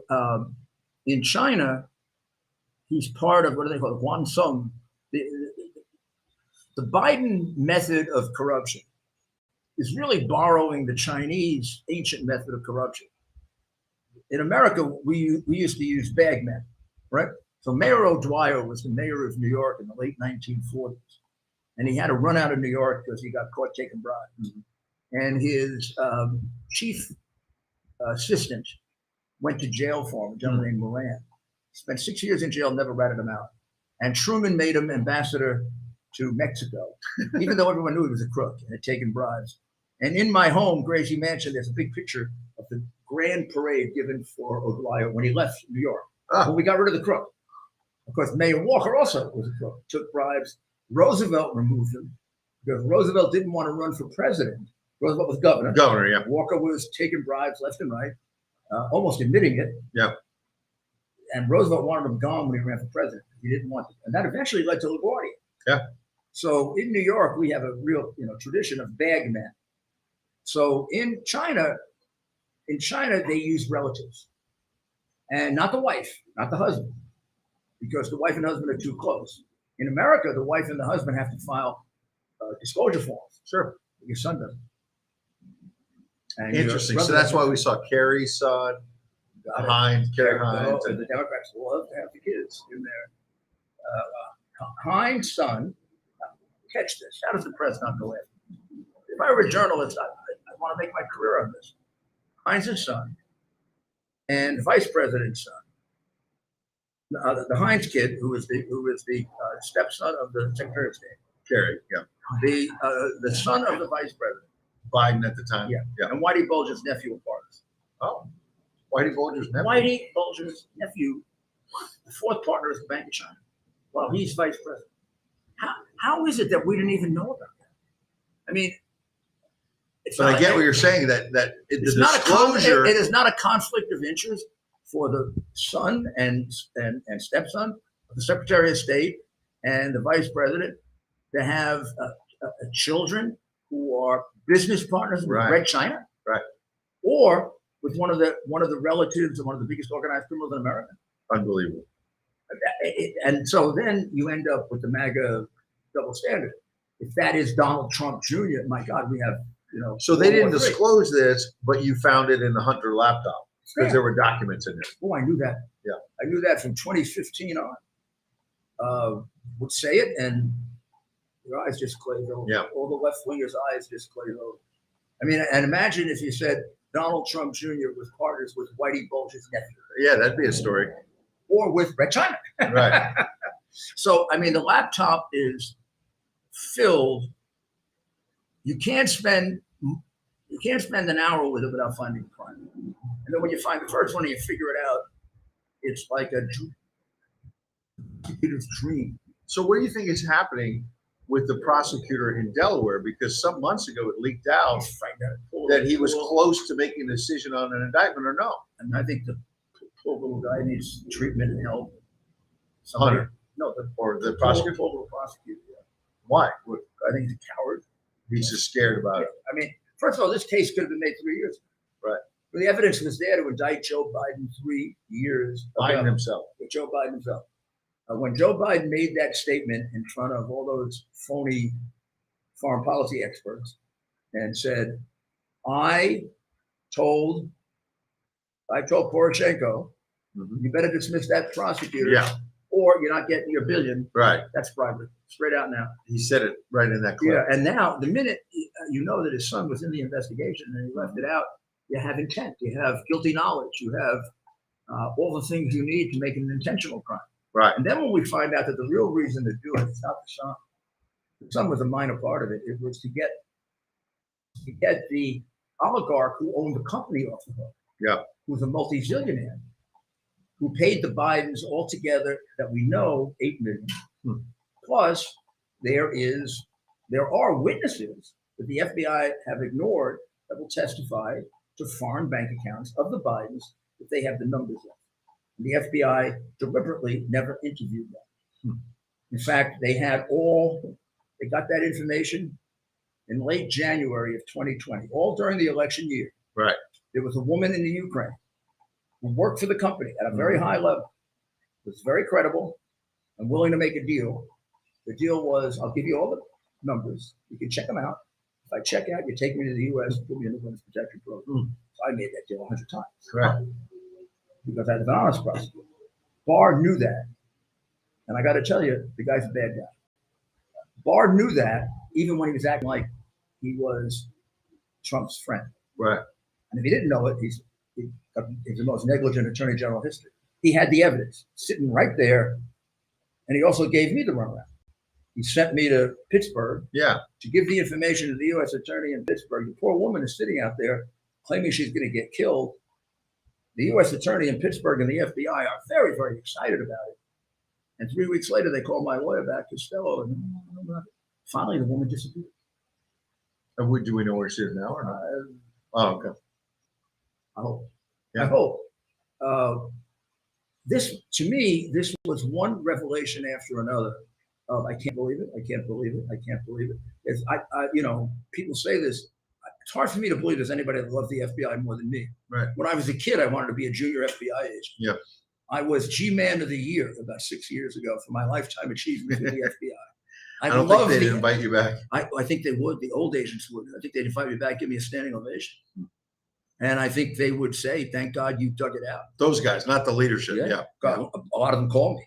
in China, he's part of what do they call it? Guansong. The Biden method of corruption is really borrowing the Chinese ancient method of corruption. In America, we used to use bagmen, right? So Mayor O'Dwyer was the mayor of New York in the late 1940s, and he had to run out of New York because he got caught taking bribes. And his chief assistant went to jail for him, a gentleman named Moran. Spent 6 years in jail, never ratted him out. And Truman made him ambassador to Mexico, even though everyone knew he was a crook and had taken bribes. And in my home, Gracie Mansion, there's a big picture of the grand parade given for O'Dwyer when he left New York. When we got rid of the crook. Of course, Mayor Walker also was a crook, took bribes. Roosevelt removed him because Roosevelt didn't want to run for president. Roosevelt was governor. Governor, yeah. Walker was taking bribes left and right, almost admitting it. Yeah. And Roosevelt wanted him gone when he ran for president. He didn't want it. And that eventually led to LaGuardia. Yeah. So in New York, we have a real tradition of bagmen. So in China, they use relatives. And not the wife, not the husband, because the wife and husband are too close. In America, the wife and the husband have to file disclosure forms. Sure. Your son doesn't. And Interesting. So that's why we saw Kerry's son, Kerry Hines. And the Democrats love to have the kids in there. Hines' son, catch this. How does the press not go in? If I were a journalist, I want to make my career on this. Hines' son and the vice president's son. The Hines kid, who is the stepson of the Secretary of State. Kerry, yeah. The son of the vice president. Biden at the time. Yeah. And Whitey Bulger's nephew of partners. Oh, Whitey Bulger's nephew. Whitey Bulger's nephew, the fourth partner is the Bank of China. Well, he's vice president. How is it that we didn't even know about that? I mean, I get what you're saying, that the disclosure. It is not a conflict of interest for the son and stepson of the Secretary of State and the vice president to have children who are business partners with Red China, right? Or with one of the relatives of one of the biggest organized criminals in America. Unbelievable. And so then you end up with the MAGA double standard. If that is Donald Trump Jr., my God, we have So they didn't disclose this, but you found it in the Hunter laptop because there were documents in there. Oh, I knew that. Yeah, I knew that from 2015 on. Would say it, and your eyes just glaze over. Yeah. All the left wingers' eyes just glaze over. I mean, and imagine if you said Donald Trump Jr. was partners with Whitey Bulger's nephew. Yeah, that'd be a story. Or with Red China. Right. So, I mean, the laptop is filled. You can't spend an hour with it without finding a crime. And then when you find the first one and you figure it out, it's like a dream. So what do you think is happening with the prosecutor in Delaware? Because some months ago it leaked out that he was close to making a decision on an indictment or no. And I think the poor little guy needs treatment and help. Hunter. No, the prosecutor. Poor little prosecutor. Yeah. Why? I think he's a coward. He's just scared about it. I mean, first of all, this case could have been made 3 years ago. Right. The evidence was there to indict Joe Biden 3 years ago. Biden himself. Joe Biden himself. When Joe Biden made that statement in front of all those phony foreign policy experts and said, I told Poroshenko, you better dismiss that prosecutor or you're not getting your billion. Right. That's bribery. Straight out now. He said it right in that clip. Yeah, and now the minute you know that his son was in the investigation and he left it out, you have intent, you have guilty knowledge, you have all the things you need to make an intentional crime. Right. And then when we find out that the real reason to do it is not the son was a minor part of it. It was to get the oligarch who owned the company off the hook. Yeah. Who's a multi-zillionaire, who paid the Bidens altogether that we know $8 million. Plus, there are witnesses that the FBI have ignored that will testify to foreign bank accounts of the Bidens that they have the numbers of. And the FBI deliberately never interviewed them. In fact, they got that information in late January of 2020, all during the election year. Right. There was a woman in the Ukraine who worked for the company at a very high level, was very credible and willing to make a deal. The deal was, I'll give you all the numbers. You can check them out. If I check out, you take me to the U.S. and put me in the Women's Protection Program. So I made that deal 100 times. Right. Because I was an honest prosecutor. Barr knew that. And I got to tell you, the guy's a bad guy. Barr knew that even when he was acting like he was Trump's friend. Right. And if he didn't know it, he's the most negligent attorney general in history. He had the evidence sitting right there. And he also gave me the runaround. He sent me to Pittsburgh to give the information to the U.S. attorney in Pittsburgh. The poor woman is sitting out there claiming she's going to get killed. The U.S. attorney in Pittsburgh and the FBI are very, very excited about it. And 3 weeks later, they called my lawyer back, Costello, and finally the woman disappeared. And do we know where she is now or not? Oh, okay. I hope. Yeah. I hope. To me, this was one revelation after another. I can't believe it. I can't believe it. I can't believe it. People say this. It's hard for me to believe there's anybody that loves the FBI more than me. Right. When I was a kid, I wanted to be a junior FBI agent. Yeah. I was G-Man of the Year about 6 years ago for my lifetime achievement with the FBI. I don't think they'd invite you back. I think they would. The old agents would. I think they'd invite me back, give me a standing ovation. And I think they would say, thank God you dug it out. Those guys, not the leadership. Yeah. God, a lot of them call me.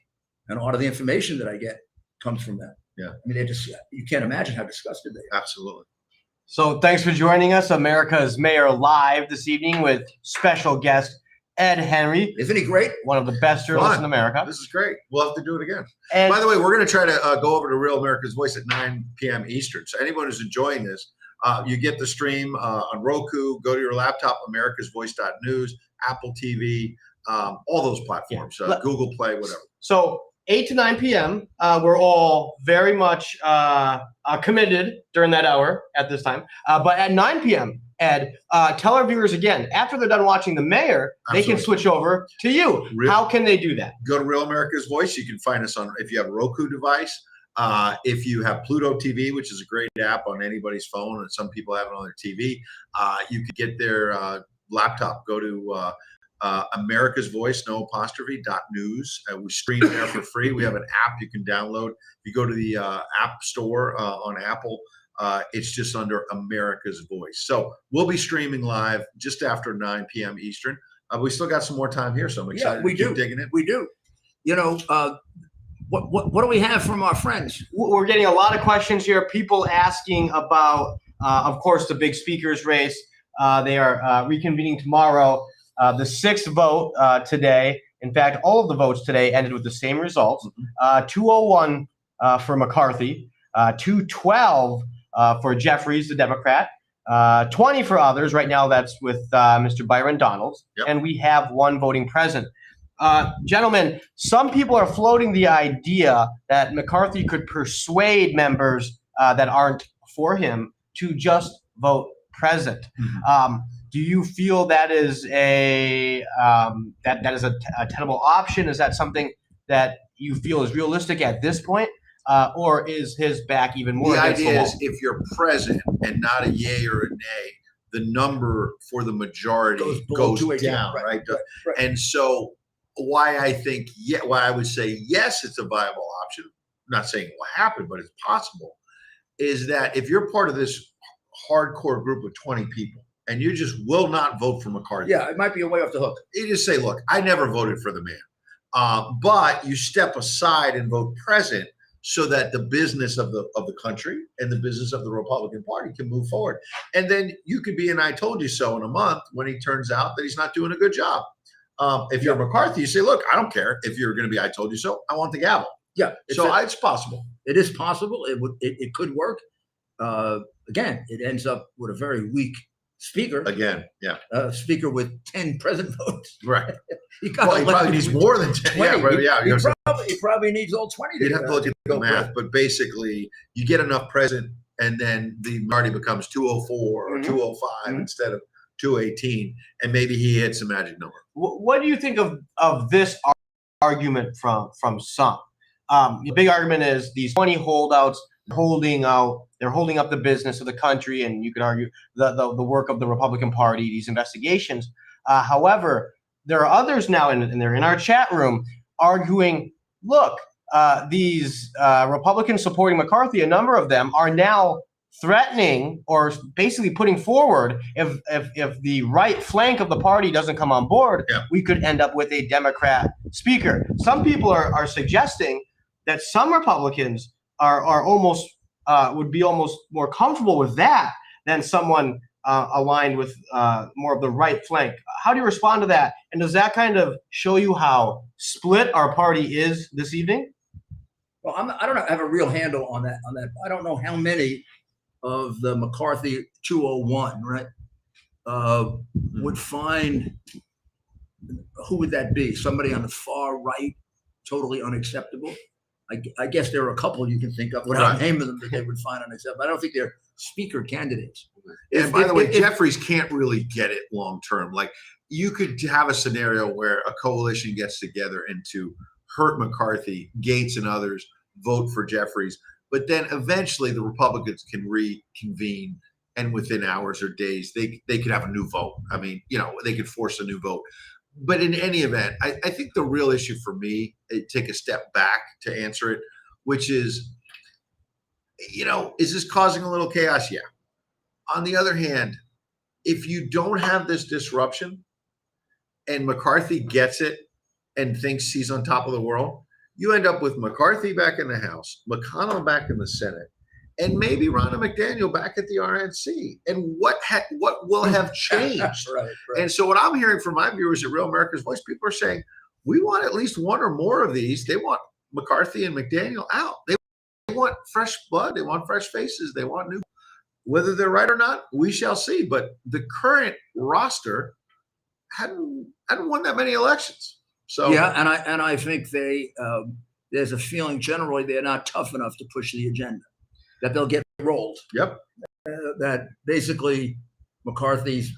And a lot of the information that I get comes from that. Yeah. I mean, you can't imagine how disgusted they are. Absolutely. So thanks for joining us, America's Mayor Live this evening with special guest Ed Henry. Isn't he great? One of the best journalists in America. This is great. We'll have to do it again. And by the way, we're going to try to go over to Real America's Voice at 9 p.m. Eastern. So anyone who's enjoying this, you get the stream on Roku. Go to your laptop, americasvoice.news, Apple TV, all those platforms, Google Play, whatever. So 8 to 9 p.m. We're all very much committed during that hour at this time. But at 9 p.m., Ed, tell our viewers again, after they're done watching the mayor, they can switch over to you. How can they do that? Go to Real America's Voice. You can find us on, if you have a Roku device, if you have Pluto TV, which is a great app on anybody's phone, and some people have it on their TV, you could get their laptop. Go to America's Voice, no apostrophe, .news. We stream there for free. We have an app you can download. If you go to the App Store on Apple, it's just under America's Voice. So we'll be streaming live just after 9 p.m. Eastern. We still got some more time here, so I'm excited to keep digging in. We do. What do we have from our friends? We're getting a lot of questions here. People asking about, of course, the big speakers race. They are reconvening tomorrow. The sixth vote today, in fact, all of the votes today ended with the same results. 201 for McCarthy, 212 for Jeffries, the Democrat, 20 for others. Right now, that's with Mr. Byron Donalds. Yep. And we have one voting present. Gentlemen, some people are floating the idea that McCarthy could persuade members that aren't for him to just vote present. Do you feel that is a tenable option? Is that something that you feel is realistic at this point, or is his back even more? The idea is, if you're present and not a yay or a nay, the number for the majority goes down, right? Right. And so why I think, why I would say yes, it's a viable option. I'm not saying it will happen, but it's possible. Is that if you're part of this hardcore group of 20 people and you just will not vote for McCarthy, Yeah, it might be a way off the hook. you just say, look, I never voted for the man, but you step aside and vote present so that the business of the country and the business of the Republican Party can move forward. And then you could be an I told you so in a month when he turns out that he's not doing a good job. If you're McCarthy, you say, look, I don't care if you're going to be I told you so. I want the gavel. Yeah. It's possible. It is possible. It could work. Again, it ends up with a very weak speaker. Again, yeah. Speaker with 10 present votes. Right. He He probably needs more than 10. 20. Yeah, right, yeah. He probably needs all 20. You'd have to look at the math, but basically you get enough present and then the majority becomes 204 or 205 instead of 218, and maybe he hits a magic number. What do you think of this argument from some? The big argument is these 20 holdouts holding out. They're holding up the business of the country, and you could argue the work of the Republican Party, these investigations. However, there are others now, and they're in our chat room, arguing, look, these Republicans supporting McCarthy, a number of them are now threatening or basically putting forward if the right flank of the party doesn't come on board, we could end up with a Democrat speaker. Some people are suggesting that some Republicans are almost would be almost more comfortable with that than someone aligned with more of the right flank. How do you respond to that? And does that kind of show you how split our party is this evening? Well, I don't have a real handle on that. I don't know how many of the McCarthy 201, right, would find, who would that be? Somebody on the far right, totally unacceptable? I guess there are a couple you can think of without naming them that they would find unacceptable. I don't think they're speaker candidates. And by the way, Jeffries can't really get it long term. Like, you could have a scenario where a coalition gets together and to hurt McCarthy, Gates and others vote for Jeffries, but then eventually the Republicans can reconvene, and within hours or days they could have a new vote. I mean, they could force a new vote. But in any event, I think the real issue for me, take a step back to answer it, which is, is this causing a little chaos? Yeah. On the other hand, if you don't have this disruption and McCarthy gets it and thinks he's on top of the world, you end up with McCarthy back in the House, McConnell back in the Senate, and maybe Ronna McDaniel back at the RNC. And what will have changed? Right. And so what I'm hearing from my viewers at Real America's Voice, people are saying, we want at least one or more of these. They want McCarthy and McDaniel out. They want fresh blood. They want fresh faces. They want new. Whether they're right or not, we shall see. But the current roster hadn't won that many elections. So yeah, and I think there's a feeling generally they're not tough enough to push the agenda, that they'll get rolled. Yep. That basically McCarthy's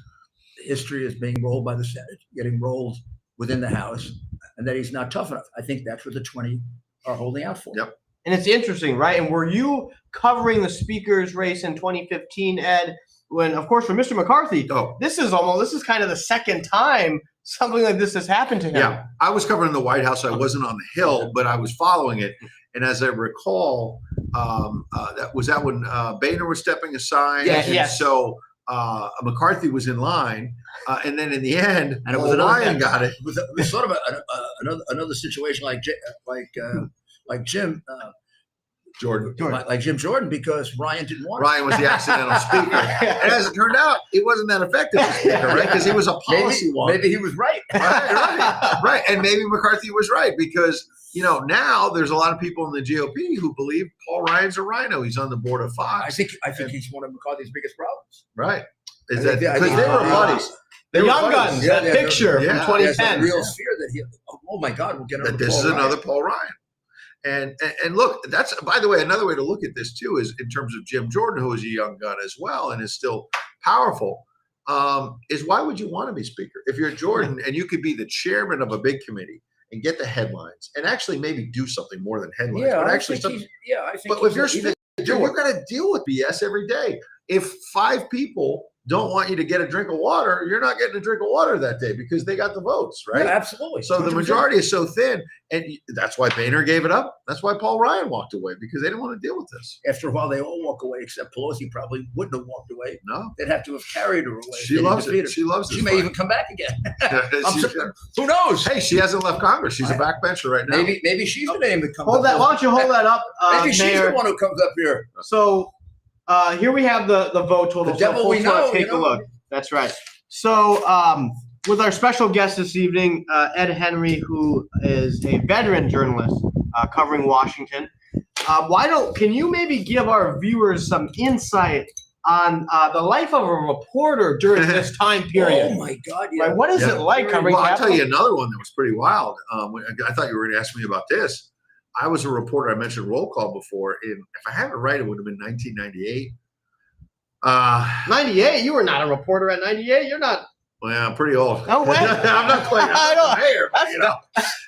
history is being rolled by the Senate, getting rolled within the House, and that he's not tough enough. I think that's what the 20 are holding out for. Yep. And it's interesting, right? And were you covering the speaker's race in 2015, Ed, when, of course, for Mr. McCarthy, this is kind of the second time something like this has happened to him. Yeah, I was covering the White House. I wasn't on the Hill, but I was following it. And as I recall, that was when Boehner was stepping aside. Yes. So McCarthy was in line, and then in the end, and it was Ryan got it. It was sort of another situation like Jim Jordan. Like Jim Jordan, because Ryan didn't want Ryan was the accidental speaker. And as it turned out, it wasn't that effective as speaker, right? Because he was a policy wonk. Maybe he was right. Right. And maybe McCarthy was right, because now there's a lot of people in the GOP who believe Paul Ryan's a rhino. He's on the board of Fox. I think he's one of McCarthy's biggest problems. Right. Is that because they were buddies? The Young Guns, that picture from 2010. There's a real fear that oh my God, we'll get another this is another Paul Ryan. And look, that's, by the way, another way to look at this too is in terms of Jim Jordan, who is a young gun as well and is still powerful, is why would you want to be speaker? If you're Jordan and you could be the chairman of a big committee and get the headlines and actually maybe do something more than headlines, but actually something. I think. But if you're speaker, you're going to deal with BS every day. If 5 people don't want you to get a drink of water, you're not getting a drink of water that day because they got the votes, right? Yeah, absolutely. So the 100%. majority is so thin, and that's why Boehner gave it up. That's why Paul Ryan walked away, because they didn't want to deal with this. After a while, they all walk away, except Pelosi probably wouldn't have walked away. No, They'd have to have carried her away. she loves it. She loves it. She may even come back again. Who knows? Hey, she hasn't left Congress. She's a backbencher right now. Maybe she's the name that comes Hold up. that. Why don't you hold that up, Maybe she's Mayor? the one who comes up here. So here we have the vote total. The devil so we know. Take a look. That's right. So with our special guest this evening, Ed Henry, who is a veteran journalist covering Washington. Can you maybe give our viewers some insight on the life of a reporter during this time period? Oh my God! Yeah. Right, what is it like covering? Well, I'll Capitol? tell you another one that was pretty wild. I thought you were going to ask me about this. I was a reporter. I mentioned roll call before. If I have it right, it would have been 1998. 98? You were not a reporter at 98. You're not. Well, I'm pretty old. No way. I'm not quite. I know. Mayor, you know.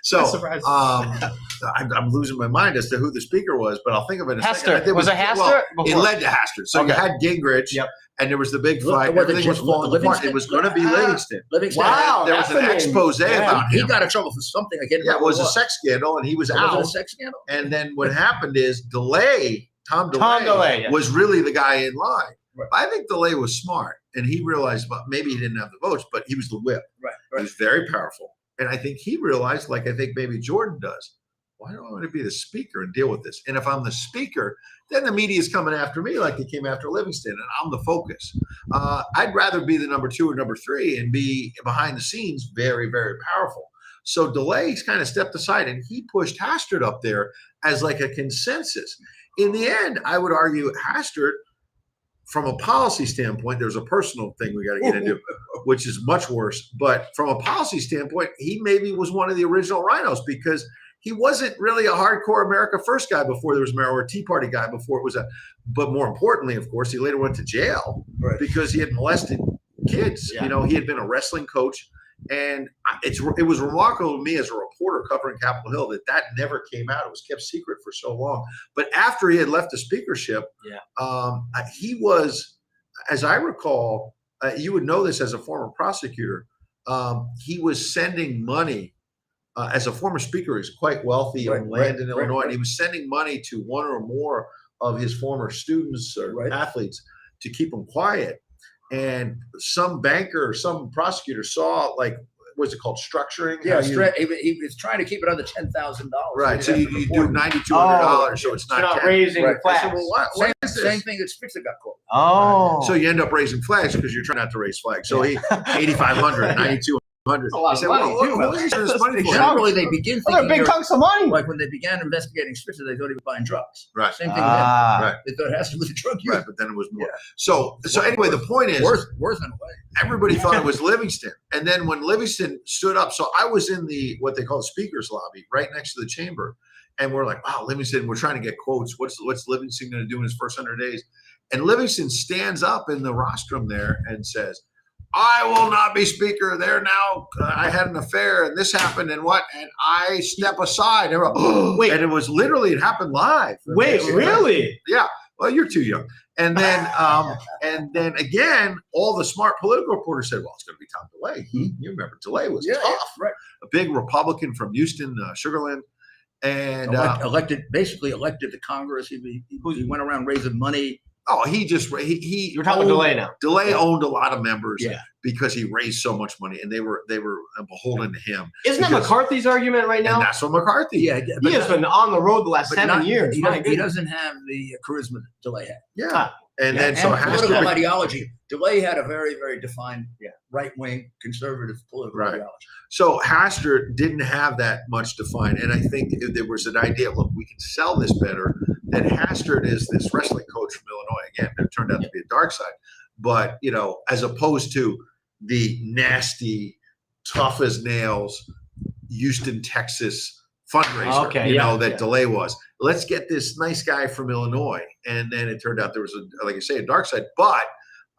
So surprised. I'm losing my mind as to who the speaker was, but I'll think of it in a second. I Hastert. think Was it Hastert? Well, it Before? led to Hastert. So Okay. you had Gingrich, Yep. and there was the big fight. Was it Everything was just falling apart. Livingston? It was going to be Livingston. Livingston. Wow. There was an expose about He him. got in trouble for something. I can't Yeah, it remember was a what. sex scandal, and he was Was out. it a sex scandal? And then what happened is Tom DeLay DeLay, yeah. was really the guy in line. Right. I think DeLay was smart, and he realized maybe he didn't have the votes, but he was the whip. Right. He was very powerful. And I think he realized, like I think maybe Jordan does, why do I want to be the speaker and deal with this? And if I'm the speaker, then the media is coming after me like they came after Livingston, and I'm the focus. I'd rather be the number 2 or number 3 and be behind the scenes very, very powerful. So DeLay's kind of stepped aside, and he pushed Hastert up there as like a consensus. In the end, I would argue Hastert, from a policy standpoint, there's a personal thing we got to get into, which is much worse. But from a policy standpoint, he maybe was one of the original rhinos, because he wasn't really a hardcore America First guy before there was Mayor, or a Tea Party guy before it was but more importantly, of course, he later went to jail because he had molested kids. Yeah. You know, he had been a wrestling coach. And it was remarkable to me as a reporter covering Capitol Hill that never came out. It was kept secret for so long. But after he had left the speakership, he was, as I recall, you would know this as a former prosecutor, he was sending money. As a former speaker, he's quite wealthy on land in Illinois, and he was sending money to one or more of his former students or athletes to keep them quiet. And some banker or some prosecutor saw, like, what's it called, structuring? Yeah, he was trying to keep it under $10,000. Right. So you do $9,200, so it's not raising flags. I said, well, what is this? Same thing that Spitzer got caught. Oh. So you end up raising flags because you're trying not to raise flags. So he 8,500, 9,200. That's a lot of money, too. What is this money for? Generally, they begin They're thinking big chunks of money. like when they began investigating Spitzer, they thought he was buying drugs. Right. Same thing with him. Right. They thought it has to do with the drug use. Right, but then it was more. So anyway, the point is, Worse in a way. everybody thought it was Livingston. And then when Livingston stood up, so I was in what they call the speaker's lobby right next to the chamber. And we're like, wow, Livingston, we're trying to get quotes. What's Livingston going to do in his first 100 days? And Livingston stands up in the rostrum there and says, I will not be speaker. There now. I had an affair, and this happened, and what? And I step aside. And wait, and it happened live. Wait, really? Yeah. Well, you're too young. And then again, all the smart political reporters said, well, it's going to be Tom DeLay. You remember DeLay was tough, right? A big Republican from Houston, Sugarland, and elected to Congress. He went around raising money. Oh, he You're talking about DeLay now. DeLay owned a lot of members because he raised so much money, and they were beholden to him. Isn't that McCarthy's argument right now? And that's what McCarthy. Yeah, he has been on the road the last 7 years. He doesn't have the charisma that DeLay had. Yeah. And then political ideology. DeLay had a very, very defined right-wing conservative political ideology. So Hastert didn't have that much defined, and I think there was an idea. Look, we can sell this better. That Hastert is this wrestling coach from Illinois. Again, it turned out to be a dark side, but as opposed to the nasty, tough as nails, Houston, Texas fundraiser, that DeLay was. Let's get this nice guy from Illinois. And then it turned out there was, like I say, a dark side. But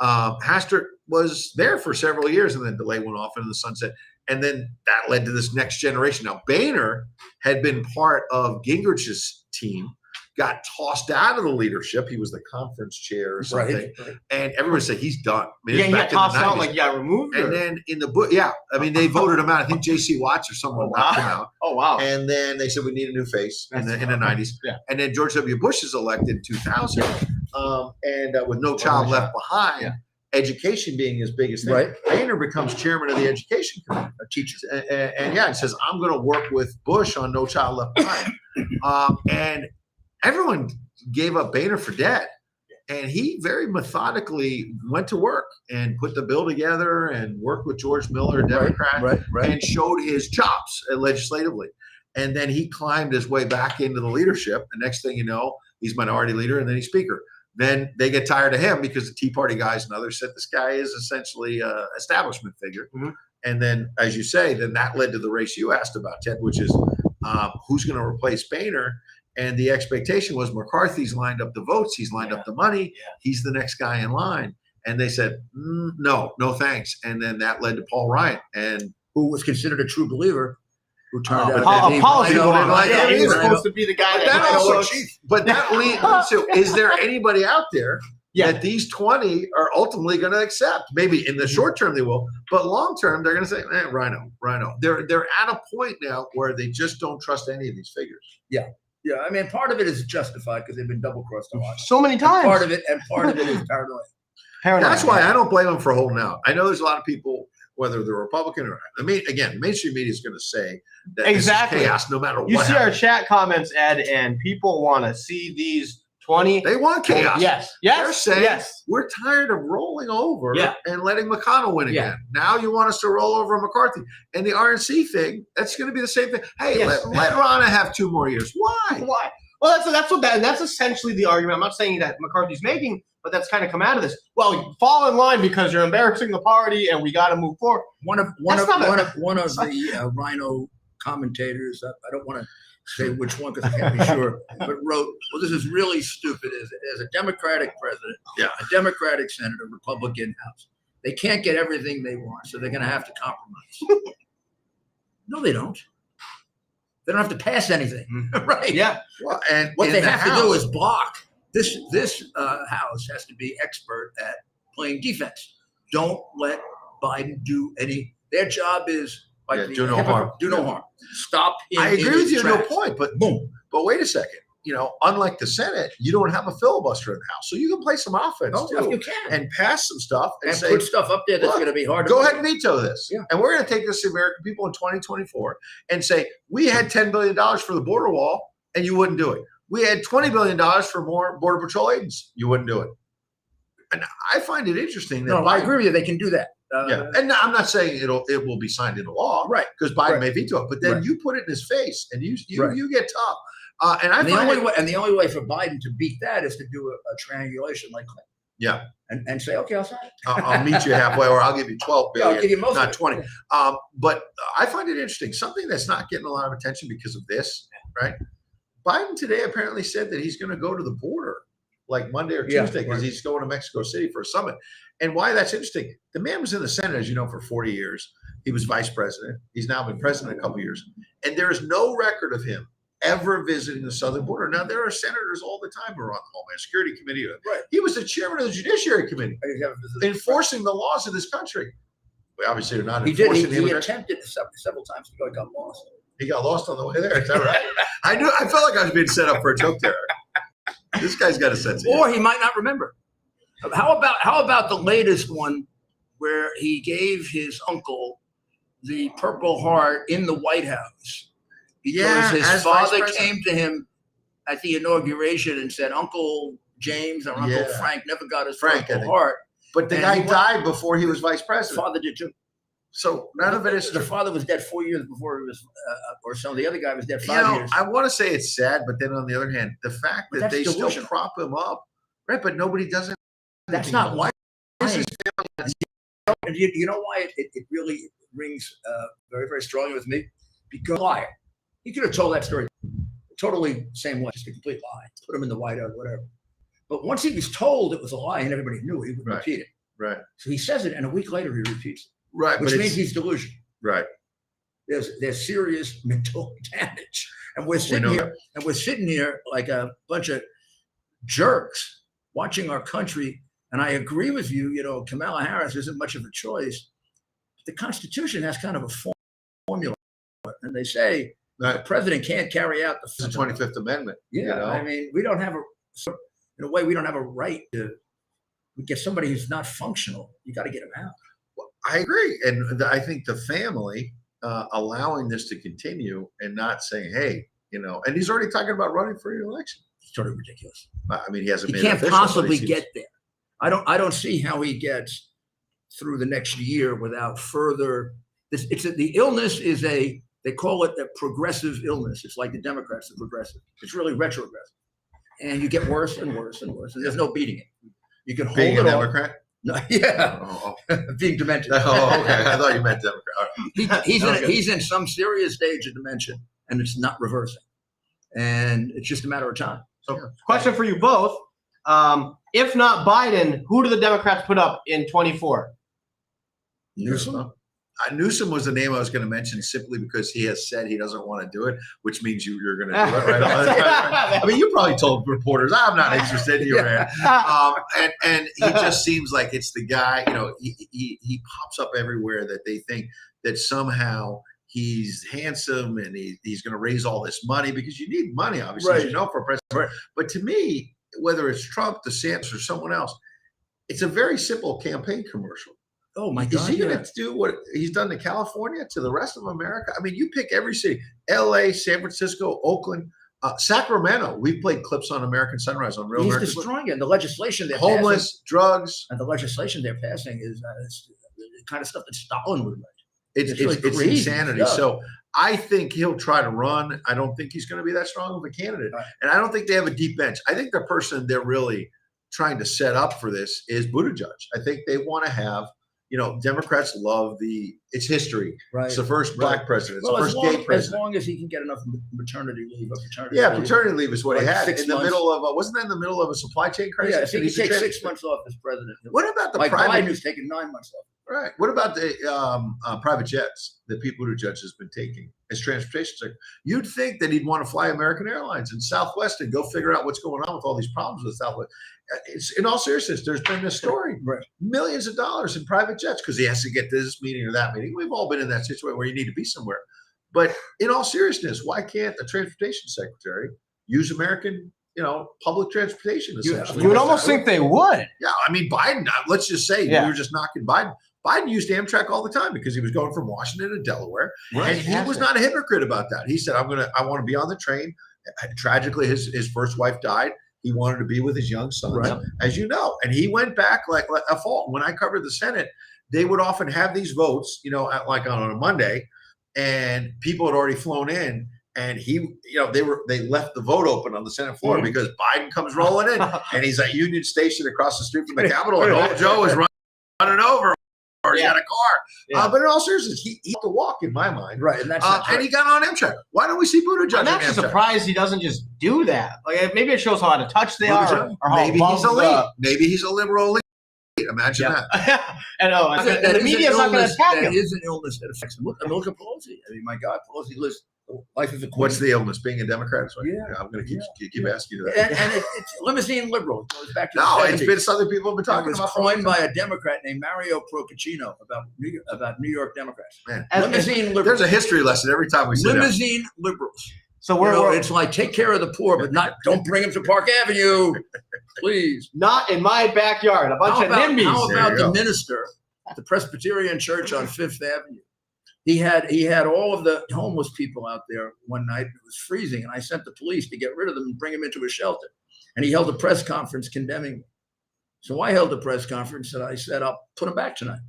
Hastert was there for several years, and then DeLay went off into the sunset. And then that led to this next generation. Now, Boehner had been part of Gingrich's team. got tossed out of the leadership. He was the conference chair or something. Right. And everyone said he's done. I mean, Yeah, it's he got back in the tossed out, 90s. like, yeah, removed. And then in the book, I mean, they voted him out. I think J.C. Watts or someone knocked him out. Oh, wow. And then they said we need a new face in the 90s. Yeah. And then George W. Bush is elected in 2000, with No Child Left Behind. Yeah. Education being his biggest thing. Right. Boehner becomes chairman of the education committee, teachers, and he says, I'm going to work with Bush on No Child Left Behind. And everyone gave up Boehner for dead. And he very methodically went to work and put the bill together and worked with George Miller, a Democrat, right. and showed his chops legislatively. And then he climbed his way back into the leadership. And next thing you know, he's minority leader and then he's speaker. Then they get tired of him because the Tea Party guys and others said this guy is essentially an establishment figure. Mm-hmm. And then, as you say, then that led to the race you asked about, Ted, which is who's going to replace Boehner? And the expectation was McCarthy's lined up the votes. He's lined up the money. Yeah. He's the next guy in line. And they said, no thanks. And then that led to Paul Ryan, and who was considered a true believer, who turned out a to be policy Rhino, one. Rhino, Yeah, he was Rhino. supposed to be the guy But that leads to, is there anybody out there Yeah. that these 20 are ultimately going to accept? Maybe in the short term they will, but long term they're going to say, Rhino. They're at a point now where they just don't trust any of these figures. Yeah, I mean, part of it is justified because they've been double crossed a lot. so many times. Part of it is paranoia. Paranoid. That's why I don't blame them for holding out. I know there's a lot of people, whether they're Republican or not. I mean, again, the mainstream media is going to say that Exactly. this is chaos no matter what. You see our happens. chat comments, Ed, and people want to see these 20. They want chaos. Yes. They're saying Yes. we're tired of rolling over Yeah. and letting McConnell win Yeah. again. Now you want us to roll over McCarthy. And the RNC thing, that's going to be the same thing. Hey, Yes. let Ronna have 2 more years. Why? Why? Well, that's essentially the argument. I'm not saying that McCarthy's making, but that's kind of come out of this. Well, fall in line because you're embarrassing the party, and we got to move forward. One of the Rhino commentators, I don't want to say which one because I can't be sure, but wrote, well, this is really stupid. As a Democratic president, a Democratic senator, Republican House, they can't get everything they want, so they're going to have to compromise. No, they don't. They don't have to pass anything, right? Yeah. Well, and What they the have to House- do is block. This House has to be expert at playing defense. Don't let Biden do any. Their job is do no harm. Do no harm. Stop him. I agree in with his you to a tracks. point, but Boom. But wait a second. Unlike the Senate, you don't have a filibuster in the House, so you can play some offense No, too, you can. and pass some stuff and, And say, put stuff up there that's look, going to be hard to go believe. ahead and veto this. Yeah. And we're going to take this to the American people in 2024 and say, we had $10 billion for the border wall and you wouldn't do it. We had $20 billion for more Border Patrol agents. You wouldn't do it. And I find it interesting that No, I Biden- agree with you. They can do that. And I'm not saying it will be signed into law, Right. Because Biden Right. may veto it, but then Right. you put it in his face and you Right. you get tough. And I And find the only way for Biden to beat that is to do a triangulation like Clinton. Yeah. And say, okay, I'll sign it. I'll meet you halfway, or I'll give you 12 Yeah, billion, I'll give you most not of it. 20. But I find it interesting. Something that's not getting a lot of attention because of this, right? Biden today apparently said that he's going to go to the border like Monday or Yeah, Tuesday because right. he's going to Mexico City for a summit. And why that's interesting, the man was in the Senate, as you know, for 40 years. He was vice president. He's now been president a couple of years. And there is no record of him ever visiting the southern border. Now, there are senators all the time who are on the Homeland Security Committee. Right. He was the chairman of the Judiciary Committee, I just have a visit. enforcing the laws of this country. We obviously are not He did. enforcing the He immigration. attempted several times to go. He got lost. He got lost on the way there. Is that right? I felt like I was being set up for a joke there. This guy's got a sense of humor. Or he might not remember. How about the latest one where he gave his uncle the Purple Heart in the White House because Yeah, his as father vice president. came to him at the inauguration and said, Uncle James or Uncle Yeah. Frank never got his Frank, I Purple think. Heart. But the And guy he went- died before he was vice His president. father did too. So none of it is The true. father was dead 4 years before he was, or so. The other guy was dead You 5 know, years. I want to say it's sad, but then on the other hand, the fact But that that's they delusional. still prop him up, right? But nobody does it. That's not why. This is And you know why it really rings very, very strongly with me? Because liar. He could have told that story totally same way, just a complete lie. Put him in the White House, whatever. But once he was told it was a lie and everybody knew it, he would Right. repeat it. right, So he says it, and a week later he repeats it, right. which but means it's, he's delusional. right. there's serious mental damage. And we're sitting here like a bunch of jerks watching our country. And I agree with you, Kamala Harris isn't much of a choice. The Constitution has kind of a formula. And they say the president can't carry out the 25th Amendment. Yeah, I mean, we don't have in a way, we don't have a right to get somebody who's not functional. You got to get him out. Well, I agree. And I think the family allowing this to continue and not saying, hey, and he's already talking about running for re-election. It's sort of ridiculous. I mean, he hasn't He made can't possibly get there. I don't see how he gets through the next year without further. The illness is they call it a progressive illness. It's like the Democrats are progressive. It's really retrogressive. And you get worse and worse and worse. And there's no beating it. You can hold being it a off. Democrat? No, yeah. Being demented. Oh, okay. I thought you meant Democrat. He's in some serious stage of dementia, and it's not reversing. And it's just a matter of time. So, question for you both. If not Biden, who do the Democrats put up in 24? Newsom. Newsom was the name I was going to mention simply because he has said he doesn't want to do it, which means you're going to do it, right? I mean, you probably told reporters, I'm not interested in you, man. And he just seems like it's the guy, he pops up everywhere that they think that somehow he's handsome and he's going to raise all this money because you need money, obviously, right, for president. Right. But to me, whether it's Trump, DeSantis, or someone else, it's a very simple campaign commercial. Oh my God! Is he going to do what he's done to California, to the rest of America? I mean, you pick every city: L.A., San Francisco, Oakland, Sacramento. We played clips on American Sunrise on Real American. He's destroying it. The legislation they're homeless, passing, drugs, and the legislation they're passing is the kind of stuff that Stalin would write. It's insanity. So I think he'll try to run. I don't think he's going to be that strong of a candidate, and I don't think they have a deep bench. I think the person they're really trying to set up for this is Buttigieg. I think they want to have. Democrats love it's history. Right. It's the first black president. It's the first gay president. As long as he can get enough maternity leave. Paternity leave is what he had in the middle of wasn't that in the middle of a supply chain crisis? Yeah, if he could take 6 months off as president. What about the private? Biden who's taken 9 months off. Right. What about the private jets that Buttigieg has been taking as transportation secretary? You'd think that he'd want to fly American Airlines and Southwest and go figure out what's going on with all these problems with Southwest. It's, in all seriousness, there's been this story, millions of dollars in private jets because he has to get to this meeting or that meeting. We've all been in that situation where you need to be somewhere. But in all seriousness, why can't a transportation secretary use American public transportation? Essentially, you would almost think they would. Yeah, I mean, Biden. Let's just say we were just knocking Biden. Biden used Amtrak all the time because he was going from Washington to Delaware, and he was not a hypocrite about that. He said, "I want to be on the train." Tragically, his first wife died. He wanted to be with his young sons, as you know, and he went back like a fault. When I covered the Senate, they would often have these votes, like on a Monday, and people had already flown in. And they left the vote open on the Senate floor because Biden comes rolling in, and he's at Union Station across the street from the Capitol, and old Joe is running over, or he got a car. Yeah. But in all seriousness, he had to walk in my mind, right? And and he got on Amtrak. Why don't we see Buttigieg? I'm actually surprised he doesn't just do that. Like maybe it shows how out of touch they are, or maybe he's elite. Maybe he's a liberal elite. Imagine that. And the media's not going to attack him. That is an illness that affects him. Look at Pelosi. I mean, my God, Pelosi lives. Life is a queen. What's the illness? Being a Democrat? I'm going to keep asking you that. And it's limousine liberal. It goes back to it's been something people have been talking about. It was coined by a Democrat named Mario Procaccino about New York Democrats. Man. Limousine liberals. There's a history lesson every time we say limousine liberals. So it's like take care of the poor, but don't bring them to Park Avenue, please. Not in my backyard. A bunch of NIMBYs. How about the minister at the Presbyterian Church on Fifth Avenue? He had all of the homeless people out there one night. It was freezing, and I sent the police to get rid of them and bring them into a shelter. And he held a press conference condemning them. So I held a press conference, and I said, "I'll put them back tonight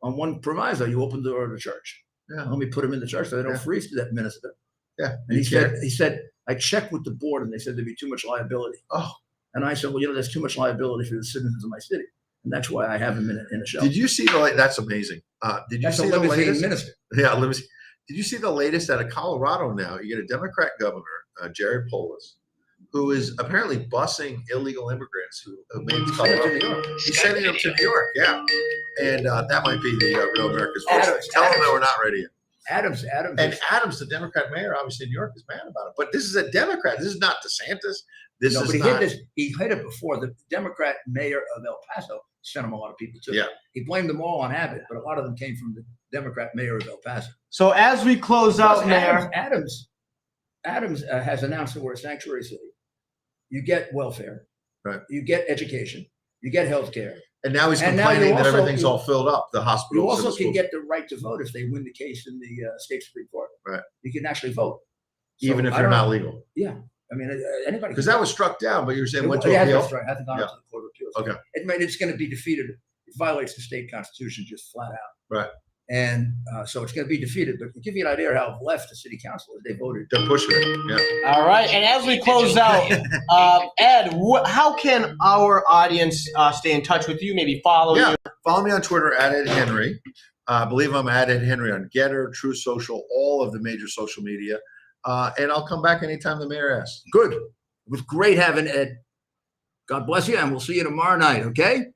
on one proviso: you open the door of the church. Let me put them in the church so they don't freeze to that minister." Yeah, and he said, "I checked with the board, and they said there'd be too much liability." Oh, and I said, "Well, there's too much liability for the citizens of my city." And that's why I have him in a shelter. Did you see that's amazing. Did you see the latest? Minister. Yeah, limousine. Did you see the latest out of Colorado now? You get a Democrat governor, Jared Polis, who is apparently busing illegal immigrants who made it to Colorado. He's sending them to New York, and that might be the real America's voice. Tell them that we're not ready yet. Adams, And Adams, the Democrat mayor, obviously in New York, is mad about it. But this is a Democrat. This is not DeSantis. This no, is but he not. hit this. He hit it before. The Democrat mayor of El Paso sent him a lot of people too. Yeah. He blamed them all on Abbott, but a lot of them came from the Democrat mayor of El Paso. So as we close out, Mayor, Adams has announced that we're a sanctuary city. You get welfare, right? You get education, you get health care. And now he's And now complaining that also- everything's all filled up. The hospitals. You also and the can schools. get the right to vote if they win the case in the state Supreme Court. Right. You can actually vote. Even So if I you're don't- not legal. Yeah. I mean, anybody. Because that was struck down, but you're saying went to Yeah, appeal. that's right. Hasn't gone up to the Court of Appeals. Okay. It's going to be defeated. It violates the state constitution just flat out. Right. And so it's going to be defeated. But to give you an idea of how left the city council is, they voted. They're pushing it. Yeah. all right. And as we close out, Ed, how can our audience stay in touch with you? Maybe follow you. Follow me on Twitter at Ed Henry. I believe I'm at Ed Henry on Getter, True Social, all of the major social media. And I'll come back anytime the mayor asks. Good. It was great having Ed. God bless you, and we'll see you tomorrow night, okay?